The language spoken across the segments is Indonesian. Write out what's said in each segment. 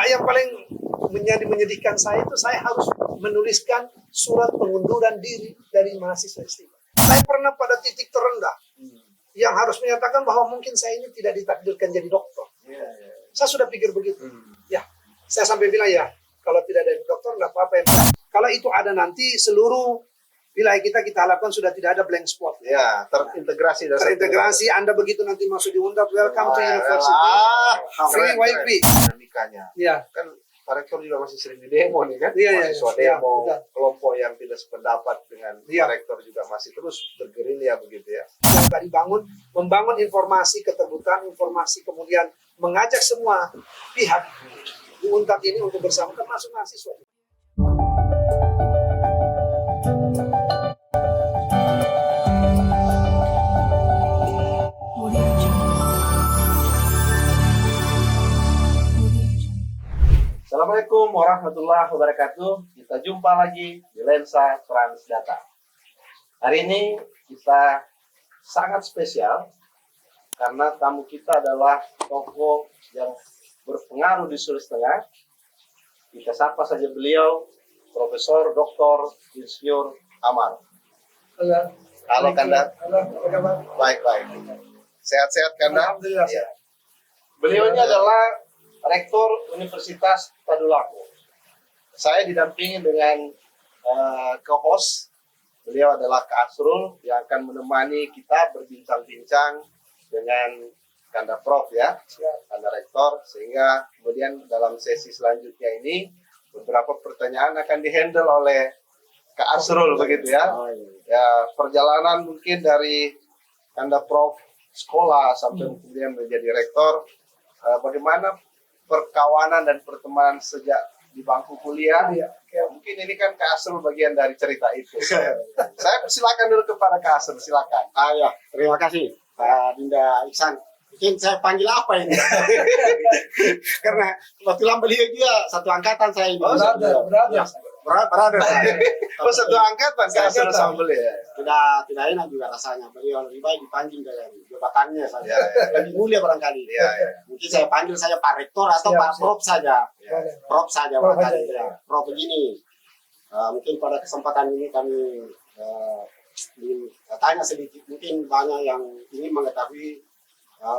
yang paling menyedihkan saya itu saya harus menuliskan surat pengunduran diri dari mahasiswa istimewa. Saya pernah pada titik terendah yang harus menyatakan bahwa mungkin saya ini tidak ditakdirkan jadi dokter. Saya sudah pikir begitu. Ya, saya sampai bilang ya, kalau tidak ada dokter nggak apa-apa. Kalau itu ada nanti seluruh wilayah kita harapkan sudah tidak ada blank spot. Ya, terintegrasi. Terintegrasi, Anda begitu nanti masuk di Undap, welcome to university. Free wifi. Dinamikanya. Ya. Kan Pak Rektor juga masih sering di demo nih kan? Mahasiswa demo, ya, kelompok yang tidak sependapat dengan Pak Rektor juga masih terus bergerilya begitu ya. Yang tadi membangun informasi, keterbukaan informasi, kemudian mengajak semua pihak di Untap ini untuk bersama, termasuk mahasiswa. Assalamualaikum warahmatullahi wabarakatuh. Kita jumpa lagi di Lensa Transdata. Hari ini kita sangat spesial karena tamu kita adalah tokoh yang berpengaruh di Sulawesi Tengah. Kita sapa saja beliau, Profesor Dr. Insinyur Amar. Halo Kanda. Halo, apa kabar? Baik. Sehat-sehat Kanda? Alhamdulillah. Ya. Beliau ini adalah Rektor Universitas Tadulako. Saya didampingi dengan co-host. Beliau adalah Kak Asrul yang akan menemani kita berbincang-bincang dengan Kanda Prof ya, Kanda Rektor, sehingga kemudian dalam sesi selanjutnya ini beberapa pertanyaan akan dihandle oleh Kak Asrul begitu ya. Ya, perjalanan mungkin dari Kanda Prof sekolah sampai kemudian menjadi rektor, bagaimana perkawanan dan pertemanan sejak di bangku kuliah. Ya, mungkin ini kan Kak Asrul bagian dari cerita itu. Saya persilakan dulu kepada Kak Asrul, silakan. Ya, terima kasih Pak Dinda Iksan. Mungkin saya panggil apa ini? Karena kebetulan beliau juga satu angkatan saya ini. Oh, Brother saya. Oh, satu angkatan Kak Asrul sama beliau. Tidak enak juga rasanya. Beliau lebih baik dipanggil dengan jabatannya saja. Lebih mulia barangkali. Mungkin saya panggil saya Pak Rektor atau Pak Prof saja. Prof saja barangkali. Prof begini. Mungkin pada kesempatan ini kami tanya sedikit. Mungkin banyak yang ingin mengetahui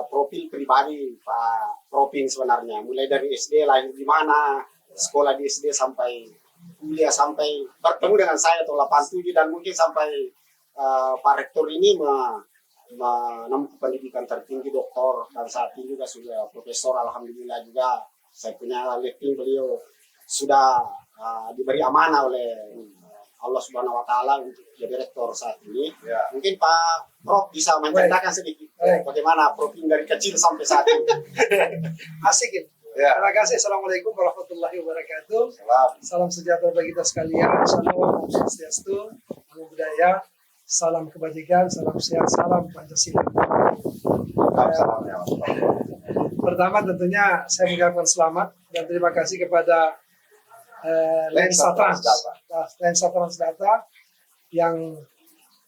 profil pribadi Pak Proping sebenarnya. Mulai dari SD lahir di mana, sekolah di SD sampai kuliah, sampai bertemu dengan saya tahun 87, dan mungkin sampai Pak Rektor ini menempuh pendidikan tertinggi doktor, dan saat ini juga sudah profesor. Alhamdulillah juga saya punya letting, beliau sudah diberi amanah oleh Allah Subhanahu wa Ta'ala untuk jadi rektor saat ini. Mungkin Pak Prof bisa menceritakan sedikit bagaimana Proping dari kecil sampai saat ini. Asik ya. Terima kasih. Assalamualaikum warahmatullahi wabarakatuh. Salam sejahtera bagi kita sekalian. Salam swastiastu, namo buddhaya, salam kebajikan, salam sehat, salam Pancasila. Pertama tentunya saya mengucapkan selamat dan terima kasih kepada Lensa Transdata yang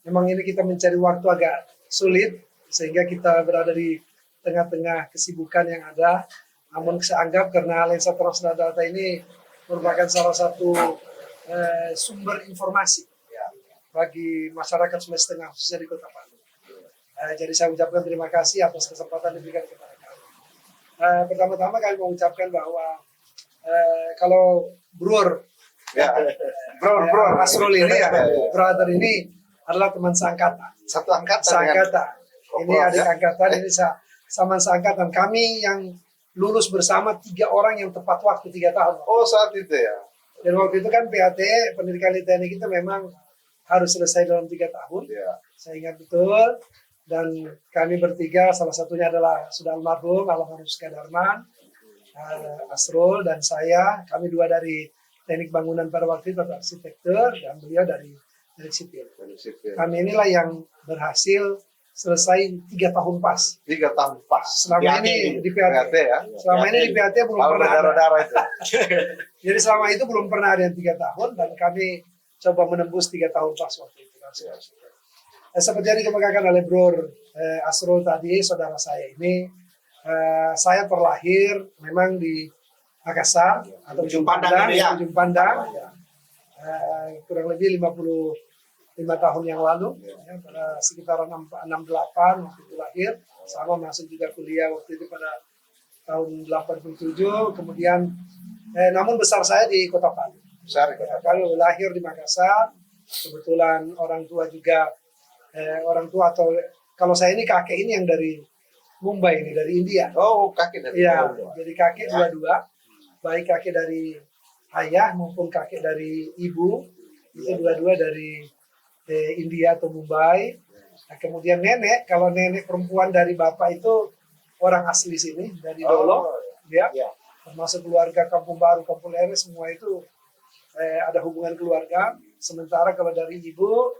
memang ini kita mencari waktu agak sulit sehingga kita berada di tengah-tengah kesibukan yang ada. Namun saya anggap karena Lensa Transdata ini merupakan salah satu sumber informasi bagi masyarakat Sulawesi Tengah khususnya di Kota Palu. Jadi saya ucapkan terima kasih atas kesempatan diberikan kepada kami. Pertama-tama kami mengucapkan bahwa kalau Bro Asrul ini brother ini adalah teman seangkatan. Satu angkatan. Ini adik angkatan, ini sama seangkatan. Kami yang lulus bersama 3 orang yang tepat waktu 3 tahun. Oh, saat itu ya. Dan waktu itu kan PAT pendidikan teknik kita memang harus selesai dalam 3 tahun. Saya ingat betul. Dan kami bertiga, salah satunya adalah sudah almarhum Sukadarman, Asrul dan saya. Kami 2 dari teknik bangunan pada waktu itu, arsitektur, dan beliau dari sipil. Kami inilah yang berhasil selesai 3 tahun pas. 3 tahun pas. Selama ini di PAT ya. Selama ini di PAT belum pernah ada. Itu. Jadi selama itu belum pernah ada yang 3 tahun dan kami coba menembus 3 tahun pas waktu itu. Seperti yang dikemukakan oleh Bro Asrul tadi, saudara saya ini, saya terlahir memang di Makassar atau Ujung Pandang ini ya. Ujung Pandang. Ya. Kurang lebih 55 tahun yang lalu, ya, pada sekitaran 68 waktu itu lahir, sama masuk juga kuliah waktu itu pada tahun 87, kemudian namun besar saya di Kota Palu. Besar ya. Palu, lahir di Makassar, kebetulan orang tua juga orang tua atau kalau saya ini kakek ini yang dari Mumbai ini, dari India. Oh, kaki dari Iya, Palu. jadi kakek dua-dua, baik kakek dari ayah maupun kakek dari ibu, itu dua-dua dari India atau Mumbai. Nah, kemudian nenek, kalau nenek perempuan dari bapak itu orang asli sini, dari Dolo, ya, Ya. termasuk keluarga Kampung Baru, Kampung Lere, semua itu ada hubungan keluarga. Sementara kalau dari ibu,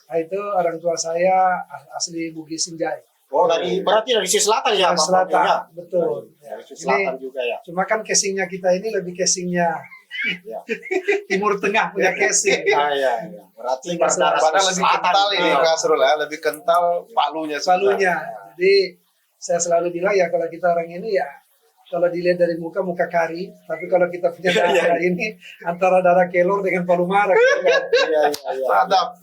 nah itu orang tua saya asli Bugis Sinjai. Oh, berarti dari sisi selatan ya, Dari Pak selatan, Prof, ya? betul. Dari sisi selatan juga ya. Cuma kan casingnya kita ini lebih casingnya Ya. Timur Tengah punya casing. Iya. Berarti Sehingga berdarah Padahal sisi lebih selatan. kental ini Ya. Kasrul ya, lebih kental palunya. Palunya. Jadi saya selalu bilang ya kalau kita orang ini ya kalau dilihat dari muka kari, tapi kalau kita punya darah ini antara darah kelor dengan palu mara. Iya. Sadap.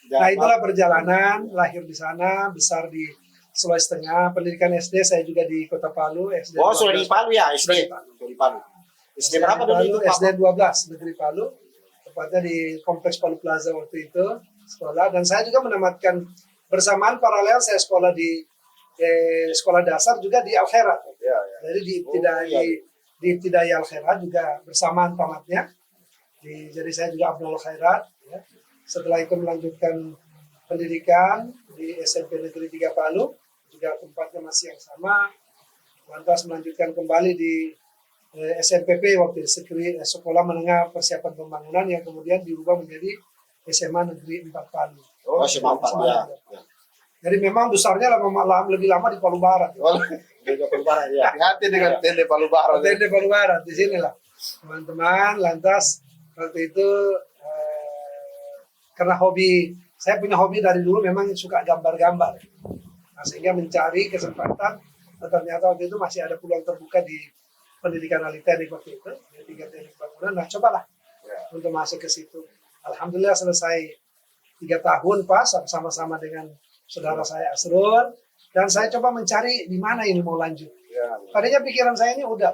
Nah itulah perjalanan, lahir di sana, besar di Sulawesi Tengah, pendidikan SD saya juga di Kota Palu. SD Oh, sudah di Palu ya, Sudah di SD. Palu. Sudah di Palu. SD berapa dulu itu, Pak? SD 12 Negeri Palu, tepatnya di Kompleks Palu Plaza waktu itu sekolah. Dan saya juga menamatkan bersamaan paralel saya sekolah di sekolah dasar juga di Al Khairat. Ya. Jadi di Ibtidai Al Khairat juga bersamaan tamatnya. Jadi saya juga Abdul Khairat. Ya. Setelah itu melanjutkan pendidikan di SMP Negeri 3 Palu, juga tempatnya masih yang sama. Lantas melanjutkan kembali di SMPP waktu itu, Sekolah Menengah Persiapan Pembangunan, yang kemudian dirubah menjadi SMA Negeri 4 Palu. Oh, SMA 4 ya. Jadi memang besarnya lebih lama di Palu Barat. Di Palu Barat ya. Hati-hati dengan tende Palu Barat. Tende Palu Barat, di sinilah. Teman-teman, lantas waktu itu karena saya punya hobi dari dulu memang suka gambar-gambar. Nah, sehingga mencari kesempatan, dan ternyata waktu itu masih ada peluang terbuka di pendidikan ahli teknik waktu itu, di 3 teknik bangunan. Nah, cobalah untuk masuk ke situ. Alhamdulillah selesai 3 tahun pas sama-sama dengan saudara saya Asrul, dan saya coba mencari di mana ini mau lanjut. Tadinya pikiran saya ini udah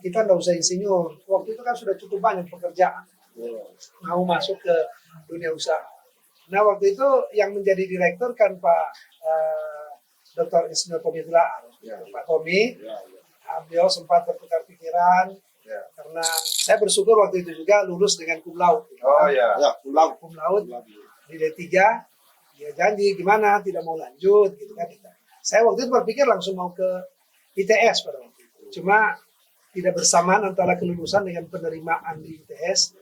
kita nggak usah insinyur. Waktu itu kan sudah cukup banyak pekerjaan. Mau masuk ke dunia usaha. Nah waktu itu yang menjadi direktur kan Pak Dr. Insinyur Tommy Tilaar, Pak Tommy. Beliau sempat bertukar pikiran karena saya bersyukur waktu itu juga lulus dengan cum laude. Oh ya. Ya, Cum laude di D3. Dia janji gimana tidak mau lanjut gitu kan. Saya waktu itu berpikir langsung mau ke ITS pada waktu itu. Cuma tidak bersamaan antara kelulusan dengan penerimaan di ITS.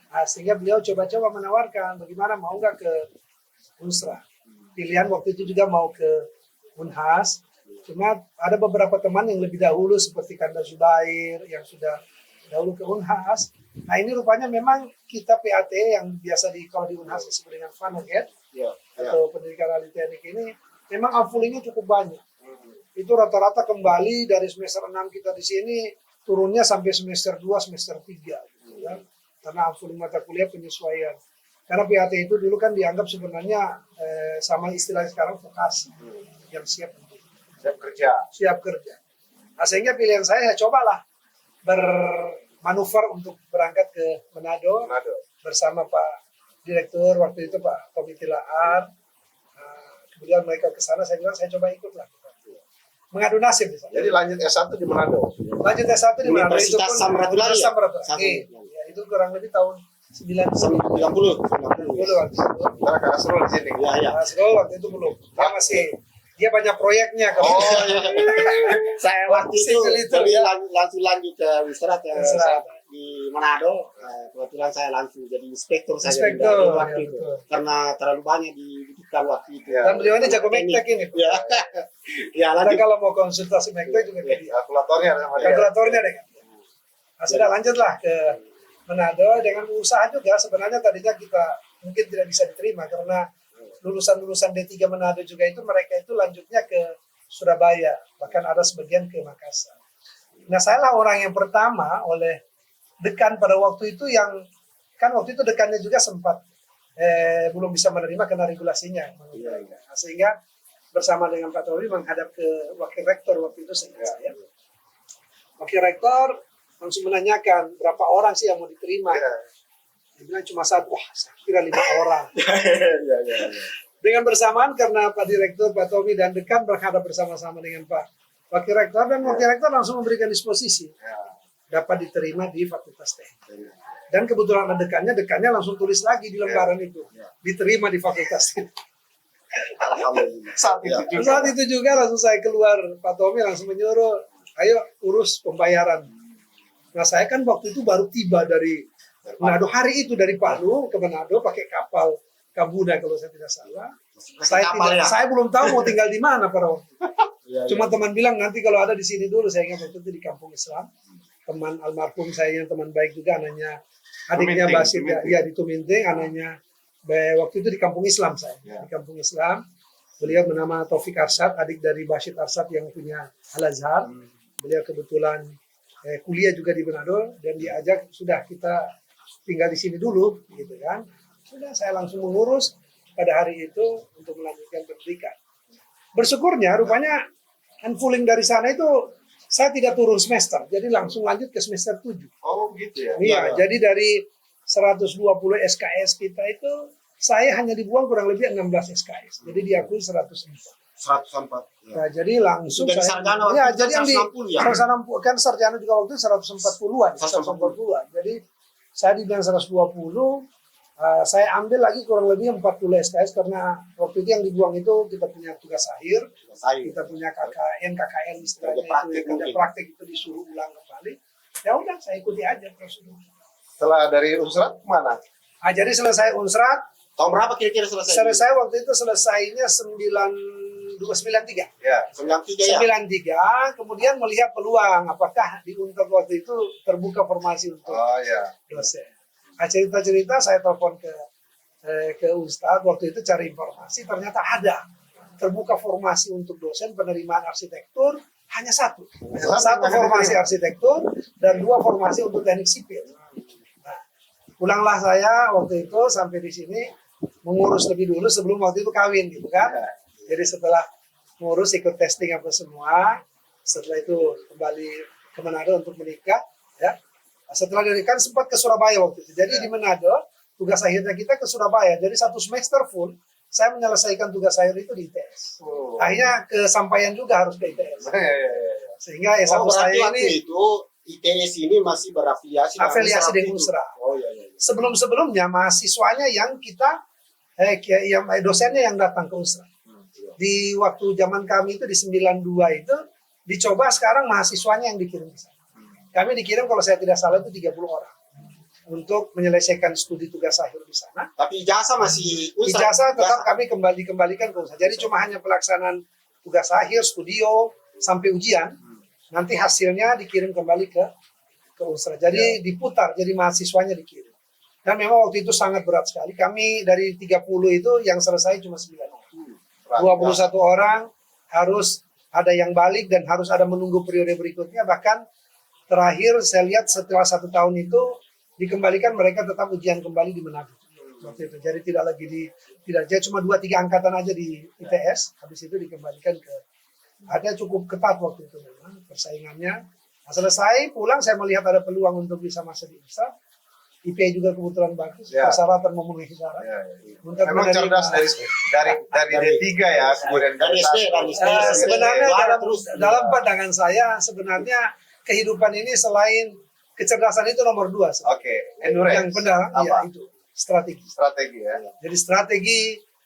Nah, sehingga beliau coba-coba menawarkan bagaimana mau nggak ke Unsra. Pilihan waktu itu juga mau ke Unhas. Cuma ada beberapa teman yang lebih dahulu seperti Kanda Zubair yang sudah dahulu ke Unhas. Nah ini rupanya memang kita PAT yang biasa kalau di Unhas disebut dengan Fanaget atau pendidikan ahli teknik ini memang ampullingnya cukup banyak. Itu rata-rata kembali dari semester 6 kita di sini turunnya sampai semester 2, semester 3 gitu kan. Karena ampuling mata kuliah penyesuaian. Karena PAT itu dulu kan dianggap sebenarnya sama istilah sekarang vokasi yang siap kerja. Siap kerja. Nah, sehingga pilihan saya cobalah bermanuver untuk berangkat ke Manado bersama Pak Direktur waktu itu Pak Tommy Tilaar. Kemudian mereka ke sana, saya bilang saya coba ikutlah. Mengadu nasib di sana. Jadi lanjut S1 di Manado. Lanjut S1 di Manado itu Universitas pun Samratulangi ya? Samratulangi. Ya, itu kurang lebih tahun 90 waktu itu. Karena Kak Asrul di sini. Ya. Asrul waktu itu belum. Dia banyak proyeknya. Saya waktu itu langsung lanjut ke Wisrat di Manado. Kebetulan saya langsung jadi inspektur saja di waktu itu. Karena terlalu banyak dibutuhkan waktu itu. Dan beliau ini jago mektek ini. Ya, Ada lanjut. kalau mau konsultasi mektek juga dia. Kalkulatornya sama dia. Kalkulatornya deh. Nah, sudah lanjutlah ke Manado dengan usaha juga. Sebenarnya tadinya kita mungkin tidak bisa diterima karena lulusan-lulusan D3 Manado juga itu mereka itu lanjutnya ke Surabaya, bahkan ada sebagian ke Makassar. Nah, saya lah orang yang pertama oleh dekan pada waktu itu yang, kan waktu itu dekannya juga sempat belum bisa menerima karena regulasinya. Nah, sehingga bersama dengan Pak Tommy menghadap ke wakil rektor waktu itu saya. Wakil rektor langsung menanyakan berapa orang sih yang mau diterima. Dia bilang cuma satu. Wah, saya kira 5 orang. Dengan bersamaan karena Pak Direktur, Pak Tommy dan dekan berhadap bersama-sama dengan Pak Wakil Rektor, dan Wakil Rektor langsung memberikan disposisi dapat diterima di Fakultas Teknik. Dan kebetulan ada dekannya langsung tulis lagi di lembaran itu, diterima di Fakultas Teknik. Alhamdulillah. Saat itu juga langsung saya keluar, Pak Tommy langsung menyuruh, ayo urus pembayaran. Nah, saya kan waktu itu baru tiba dari Manado, hari itu dari Palu ke Manado pakai kapal Kabuna kalau saya tidak salah. Saya belum tahu mau tinggal di mana pada waktu itu. Cuma teman bilang nanti kalau ada di sini dulu. Saya ingat waktu itu di Kampung Islam. Teman almarhum saya yang teman baik juga, anaknya adiknya Basit ya di Tuminting, anaknya waktu itu di Kampung Islam saya. Di Kampung Islam. Beliau bernama Taufik Arsyad, adik dari Basit Arsyad yang punya Al-Azhar. Beliau kebetulan kuliah juga di Manado dan diajak, sudah kita tinggal di sini dulu gitu kan. Sudah saya langsung mengurus pada hari itu untuk melanjutkan pendidikan. Bersyukurnya rupanya unfulling dari sana itu saya tidak turun semester, jadi langsung lanjut ke semester 7. Oh gitu ya? Iya, jadi dari 120 SKS kita itu saya hanya dibuang kurang lebih 16 SKS. Jadi diakui 104. 104. Nah, jadi langsung dari saya, sarjana ya, jadi yang di 160 ya? 160 kan sarjana juga waktu itu 140-an, 140-an. Jadi saya di bidang 120, saya ambil lagi kurang lebih 40 SKS karena waktu itu yang dibuang itu kita punya tugas akhir, kita punya KKN istilahnya itu, kerja praktek itu disuruh ulang kembali. Ya udah, saya ikuti aja prosedur. Setelah dari Unsrat mana? Jadi selesai Unsrat. Tahun berapa kira-kira selesai? Selesai waktu itu selesainya 9293. Ya, 93 ya. 93, kemudian melihat peluang apakah di Unpad waktu itu terbuka formasi untuk dosen. Nah, cerita-cerita saya telepon ke Ustadz waktu itu cari informasi, ternyata ada terbuka formasi untuk dosen penerimaan arsitektur hanya satu formasi arsitektur dan 2 formasi untuk teknik sipil. Nah, pulanglah saya waktu itu sampai di sini mengurus lebih dulu sebelum waktu itu kawin gitu kan. Jadi setelah ngurus ikut testing apa semua, setelah itu kembali ke Manado untuk menikah ya. Setelah dari kan sempat ke Surabaya waktu itu. Jadi di Manado tugas akhirnya kita ke Surabaya. Jadi 1 semester full saya menyelesaikan tugas akhir itu di ITS. Akhirnya kesampaian juga harus ke ITS. Sehingga S1 saya ini itu ITS ini masih berafiliasi dengan Unsra. Sebelum-sebelumnya mahasiswanya yang kita yang dosennya yang datang ke Unsra. Di waktu zaman kami itu di 92 itu dicoba, sekarang mahasiswanya yang dikirim ke sana. Kami dikirim kalau saya tidak salah itu 30 orang untuk menyelesaikan studi tugas akhir di sana. Tapi ijazah masih Unsra. Ijazah tetap kami kembalikan ke Unsra. Jadi cuma hanya pelaksanaan tugas akhir, studio sampai ujian. Nanti hasilnya dikirim kembali ke Unsra. Jadi diputar, jadi mahasiswanya dikirim. Dan memang waktu itu sangat berat sekali. Kami dari 30 itu yang selesai cuma 9 orang. 21 orang harus ada yang balik dan harus ada menunggu periode berikutnya. Bahkan terakhir saya lihat setelah 1 tahun itu dikembalikan, mereka tetap ujian kembali di Manado. Waktu itu. Jadi tidak lagi jadi cuma 2-3 angkatan aja di ITS. Habis itu dikembalikan ke, ada cukup ketat waktu itu memang persaingannya. Nah, selesai pulang saya melihat ada peluang untuk bisa masuk di Unsra. IP juga kebetulan bagus, persyaratan memenuhi syarat. Memang cerdas dari D3 ya, kemudian dari SD. Sebenarnya dalam pandangan saya sebenarnya kehidupan ini selain kecerdasan itu nomor 2. Endurance. Yang benar ya itu strategi. Strategi ya. Jadi strategi,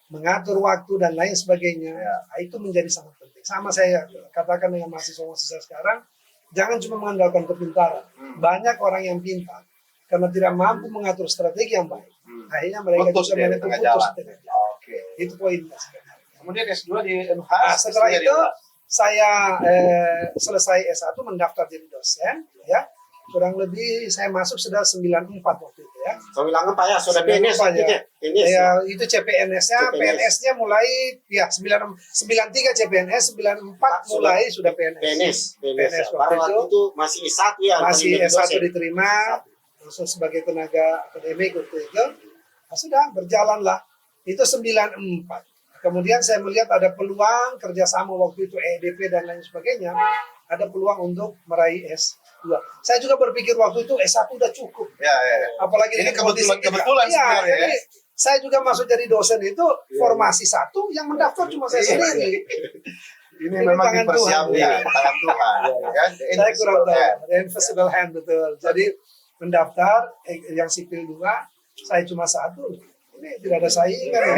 mengatur waktu dan lain sebagainya, itu menjadi sangat penting. Sama saya katakan dengan mahasiswa-mahasiswa sekarang, jangan cuma mengandalkan kepintaran. Banyak orang yang pintar karena tidak mampu mengatur strategi yang baik. Akhirnya mereka putus juga di tengah jalan. Itu poinnya sebenarnya. Kemudian S2 di MH. Setelah itu saya selesai S1 mendaftar jadi dosen ya. Kurang lebih saya masuk sudah 94 waktu itu ya. So bilangan Pak ya, sudah Sembilan PNS Pak, gitu ya. ya. PNS. Ya, itu CPNS-nya, CPNS. PNS-nya mulai ya 93 CPNS, 94 mulai sudah PNS. PNS. PNS Baru waktu itu masih S1 ya. Masih jadi S1 dosen. diterima, langsung sebagai tenaga akademik waktu itu. Nah, sudah berjalanlah. Itu 94. Kemudian saya melihat ada peluang kerjasama waktu itu EDP dan lain sebagainya, ada peluang untuk meraih S2. Saya juga berpikir waktu itu S1 udah cukup. Ya, ya. Apalagi Ini dengan kondisi kebetulan kita. sebenarnya ya. Jadi saya juga masuk jadi dosen itu formasi satu yang mendaftar cuma saya sendiri. Ini Ini memang tangan dipersiapkan Tuhan, tangan Tuhan, kan? Saya kurang tahu. Hand. The invisible hand betul. Jadi mendaftar yang sipil 2, saya cuma satu. Ini tidak ada saingan.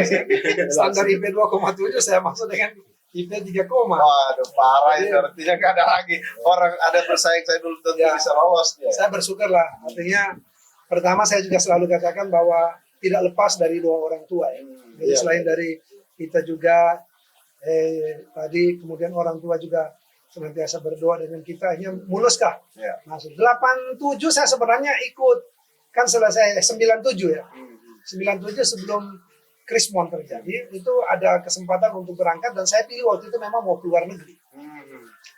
Standar IP 2,7 saya masuk dengan IP 3, Waduh, parah itu Jadi- artinya nggak ada lagi orang ada bersaing saya dulu tentu Ya. bisa lolos dia. saya bersyukur lah. Artinya pertama saya juga selalu katakan bahwa tidak lepas dari doa orang tua ya. Jadi Iya. selain dari kita juga tadi kemudian orang tua juga senantiasa berdoa dengan kita, hanya muluskah Ya. masuk. 87 saya sebenarnya ikut, kan selesai 97 ya. 97 sebelum Krismon terjadi, itu ada kesempatan untuk berangkat dan saya pilih waktu itu memang mau keluar negeri.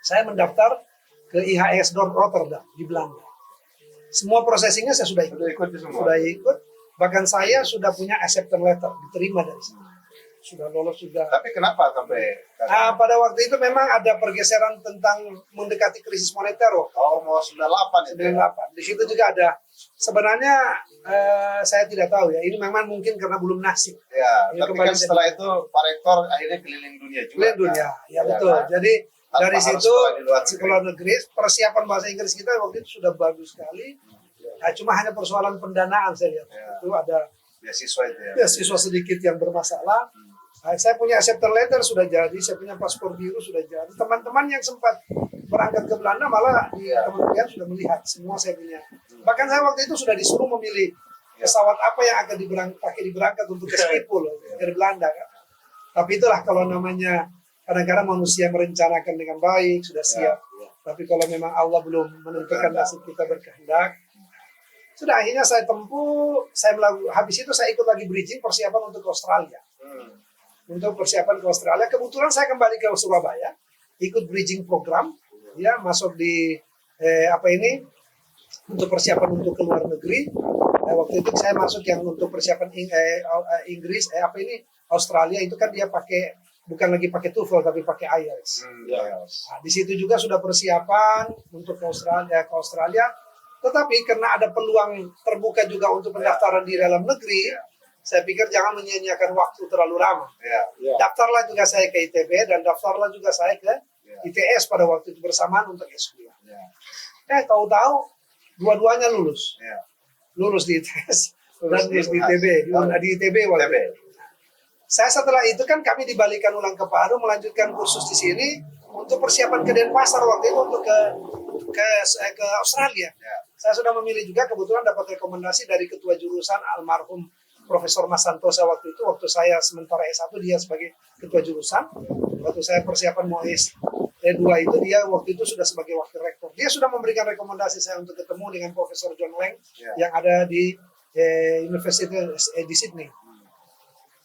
Saya mendaftar ke IHS Rotterdam di Belanda. Semua prosesingnya saya sudah ikut. Sudah ikut semua. Sudah ikut. Bahkan saya sudah punya acceptance letter, diterima dari sana. Sudah lolos, sudah. Tapi kenapa sampai Pada waktu itu memang ada pergeseran tentang mendekati krisis moneter. mau 98 itu? 98. Di situ juga ada. Sebenarnya saya tidak tahu ya. Ini memang mungkin karena belum nasib. Ya, Ya, tapi kembali kan setelah itu Pak Rektor akhirnya keliling dunia juga. Keliling dunia, kan? ya betul. kan? Jadi Tanpa dari harus situ sekolah di luar negeri. sekolah negeri, persiapan bahasa Inggris kita waktu itu sudah bagus sekali. Nah, cuma hanya persoalan pendanaan saya lihat. Ya. Itu ada Beasiswa itu ya. siswa sedikit yang bermasalah. Nah, saya punya acceptance letter sudah jadi, saya punya paspor biru sudah jadi. Teman-teman yang sempat berangkat ke Belanda malah di kementerian sudah melihat semua saya punya. Bahkan saya waktu itu sudah disuruh memilih pesawat apa yang akan pakai diberangkat untuk ke Schiphol dari Belanda kan. Tapi itulah kalau namanya kadang-kadang manusia merencanakan dengan baik sudah siap. Tapi kalau memang Allah belum menentukan nasib kita berkehendak, sudah akhirnya saya tempuh. Habis itu saya ikut lagi bridging persiapan untuk ke Australia. Untuk persiapan ke Australia, kebetulan saya kembali ke Surabaya, ikut bridging program, ya masuk di untuk persiapan untuk ke luar negeri. Waktu itu saya masuk yang untuk persiapan Inggris, Australia itu kan dia bukan lagi pakai TOEFL tapi pakai IELTS. Nah, di situ juga sudah persiapan untuk ke Australia. Tetapi karena ada peluang terbuka juga untuk pendaftaran di dalam negeri, saya pikir jangan menyia-nyiakan waktu terlalu lama. Daftarlah juga saya ke ITB dan daftarlah juga saya ke ITS pada waktu itu bersamaan untuk S2. Tahu-tahu dua-duanya lulus. Lulus di ITS dan lulus di ITB. Di ITB waktu itu. Saya setelah itu kan kami dibalikan ulang ke Paru melanjutkan kursus di sini untuk persiapan ke Denpasar waktu itu untuk ke Australia. Saya sudah memilih juga, kebetulan dapat rekomendasi dari ketua jurusan almarhum Profesor Mas Santosa waktu itu, waktu saya sementara S1 dia sebagai ketua jurusan, waktu saya persiapan mau S2 itu dia waktu itu sudah sebagai wakil rektor. Dia sudah memberikan rekomendasi saya untuk ketemu dengan Profesor John Lang yang ada di Universitas di Sydney.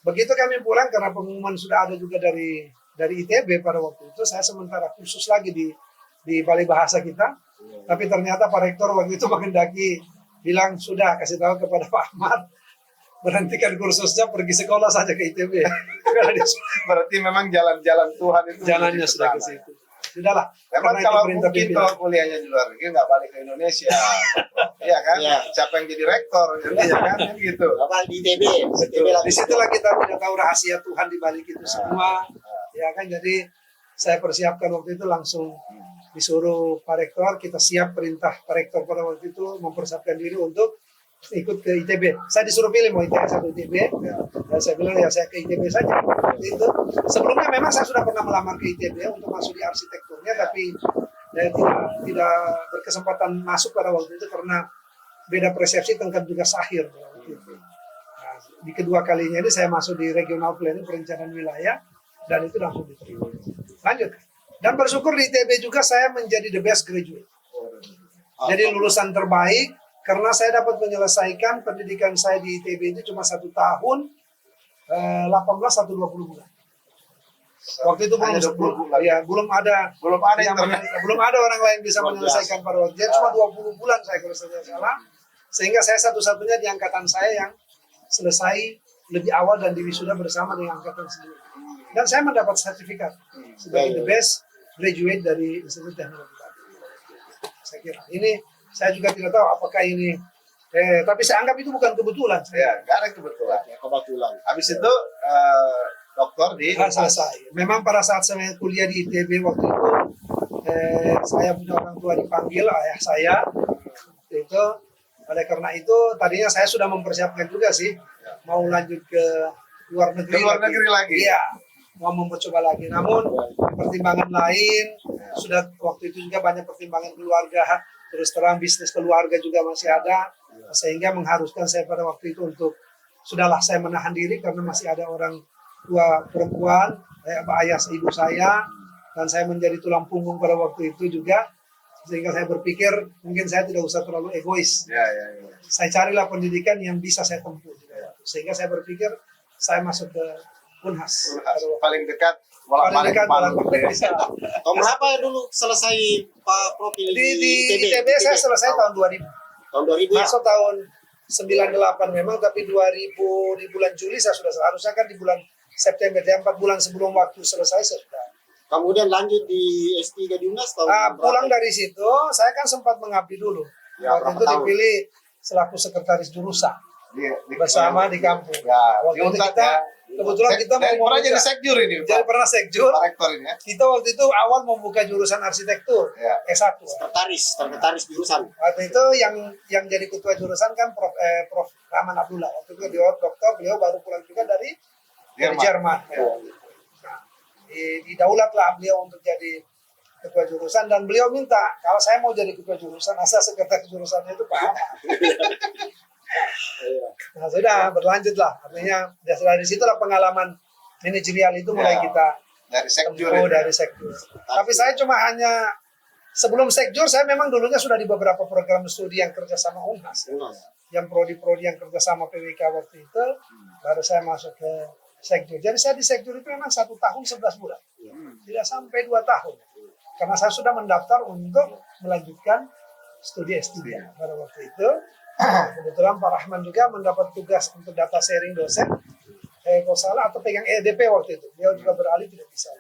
Begitu kami pulang karena pengumuman sudah ada juga dari ITB pada waktu itu, saya sementara kursus lagi di Balai Bahasa kita. Tapi ternyata Pak Rektor waktu itu menghendaki bilang sudah kasih tahu kepada Pak Ahmad berhentikan kursusnya, pergi sekolah saja ke ITB. Berarti memang jalan-jalan Tuhan itu Jalannya sudah ke situ. Sudahlah. Memang karena itu kalau perintah mungkin pimpinan. kalau kuliahnya di luar negeri nggak balik ke Indonesia, iya kan? Iya. Siapa yang jadi rektor, ya kan? Kan gitu. Apa di ITB? Disitulah kita tidak tahu rahasia Tuhan di balik itu semua. Ya kan, jadi saya persiapkan waktu itu langsung disuruh Pak Rektor, kita siap perintah Pak Rektor pada waktu itu mempersiapkan diri untuk ikut ke ITB. Saya disuruh pilih mau ITS atau ITB. Dan saya bilang ya saya ke ITB saja. Itu sebelumnya memang saya sudah pernah melamar ke ITB untuk masuk di arsitekturnya, tapi tidak berkesempatan masuk pada waktu itu karena beda persepsi tentang juga Sahir. Nah, di kedua kalinya ini saya masuk di regional planning perencanaan wilayah dan itu langsung diterima. Lanjut. Dan bersyukur di ITB juga saya menjadi the best graduate. Jadi lulusan terbaik karena saya dapat menyelesaikan pendidikan saya di ITB itu cuma 1 tahun, 18 atau 20 bulan. Waktu itu Hanya 20 bulan. belum ada yang belum ada orang lain bisa Luar menyelesaikan pada waktu itu. Cuma 20 bulan saya kalau saya tidak salah. Sehingga saya satu-satunya di angkatan saya yang selesai lebih awal dan diwisuda bersama dengan angkatan sendiri. Dan saya mendapat sertifikat sebagai the best graduate dari Institut Teknologi Bandung. Saya kira ini, saya juga tidak tahu apakah ini, tapi saya anggap itu bukan kebetulan. Ya, nggak ada kebetulan. Ya, kebetulan. Habis itu dokter di Selesai. Memang pada saat saya kuliah di ITB waktu itu, saya punya orang tua dipanggil, ayah saya. Waktu itu, oleh karena itu, tadinya saya sudah mempersiapkan juga sih, mau lanjut ke luar negeri. Ke luar negeri lagi. Iya, mau mencoba lagi. Namun pertimbangan lain, sudah waktu itu juga banyak pertimbangan keluarga, terus terang bisnis keluarga juga masih ada, sehingga mengharuskan saya pada waktu itu untuk sudahlah saya menahan diri karena masih ada orang tua perempuan, ayah ibu saya, dan saya menjadi tulang punggung pada waktu itu juga, sehingga saya berpikir mungkin saya tidak usah terlalu egois. Ya. Saya carilah pendidikan yang bisa saya tempuh juga. Sehingga saya berpikir saya masuk ke Unhas. Paling dekat Paling dekat bolak-balik bisa. Tahun berapa ya dulu selesai Pak Profil Di ITB saya selesai tahun 2000. Tahun 2000 ya? Masuk tahun 98 memang, tapi 2000 di bulan Juli saya sudah seharusnya kan di bulan September, 4 bulan sebelum waktu selesai saya sudah. Kemudian lanjut di S3 di UNAS tahun Pulang berapa? dari situ, saya kan sempat mengabdi dulu. Ya, Waktu berapa itu tahun? dipilih selaku sekretaris jurusan di bersama di kampung. Ya, Waktu itu diuntat kita, ya. kebetulan kita Dan mau pernah jadi membuka, sekjur ini, jadi Pak. pernah sekjur. Pak Rektor ini ya. Kita waktu itu awal membuka jurusan arsitektur Ya. S1. Sekretaris jurusan. Waktu itu yang jadi ketua jurusan kan Prof. Rahman Abdullah. Waktu itu beliau dokter, beliau baru pulang juga dari Jerman. Ya. Nah, didaulatlah beliau untuk jadi ketua jurusan dan beliau minta kalau saya mau jadi ketua jurusan asal sekretaris jurusannya itu Pak Ahmad. Nah sudah berlanjutlah, artinya dari situlah pengalaman manajerial itu mulai Ya. kita Dari sekjur tempuh ini. dari sekjur. Tapi saya cuma hanya sebelum sekjur saya memang dulunya sudah di beberapa program studi yang kerja sama Unhas. Yang prodi-prodi yang kerja sama PWK waktu itu, baru saya masuk ke sekjur. Jadi saya di sekjur itu memang 1 tahun 11 bulan, tidak sampai 2 tahun. Karena saya sudah mendaftar untuk melanjutkan studi S3 pada waktu itu. Kebetulan Pak Rahman juga mendapat tugas untuk data sharing dosen, kalau salah atau pegang EDP waktu itu. Beliau juga beralih tidak bisa.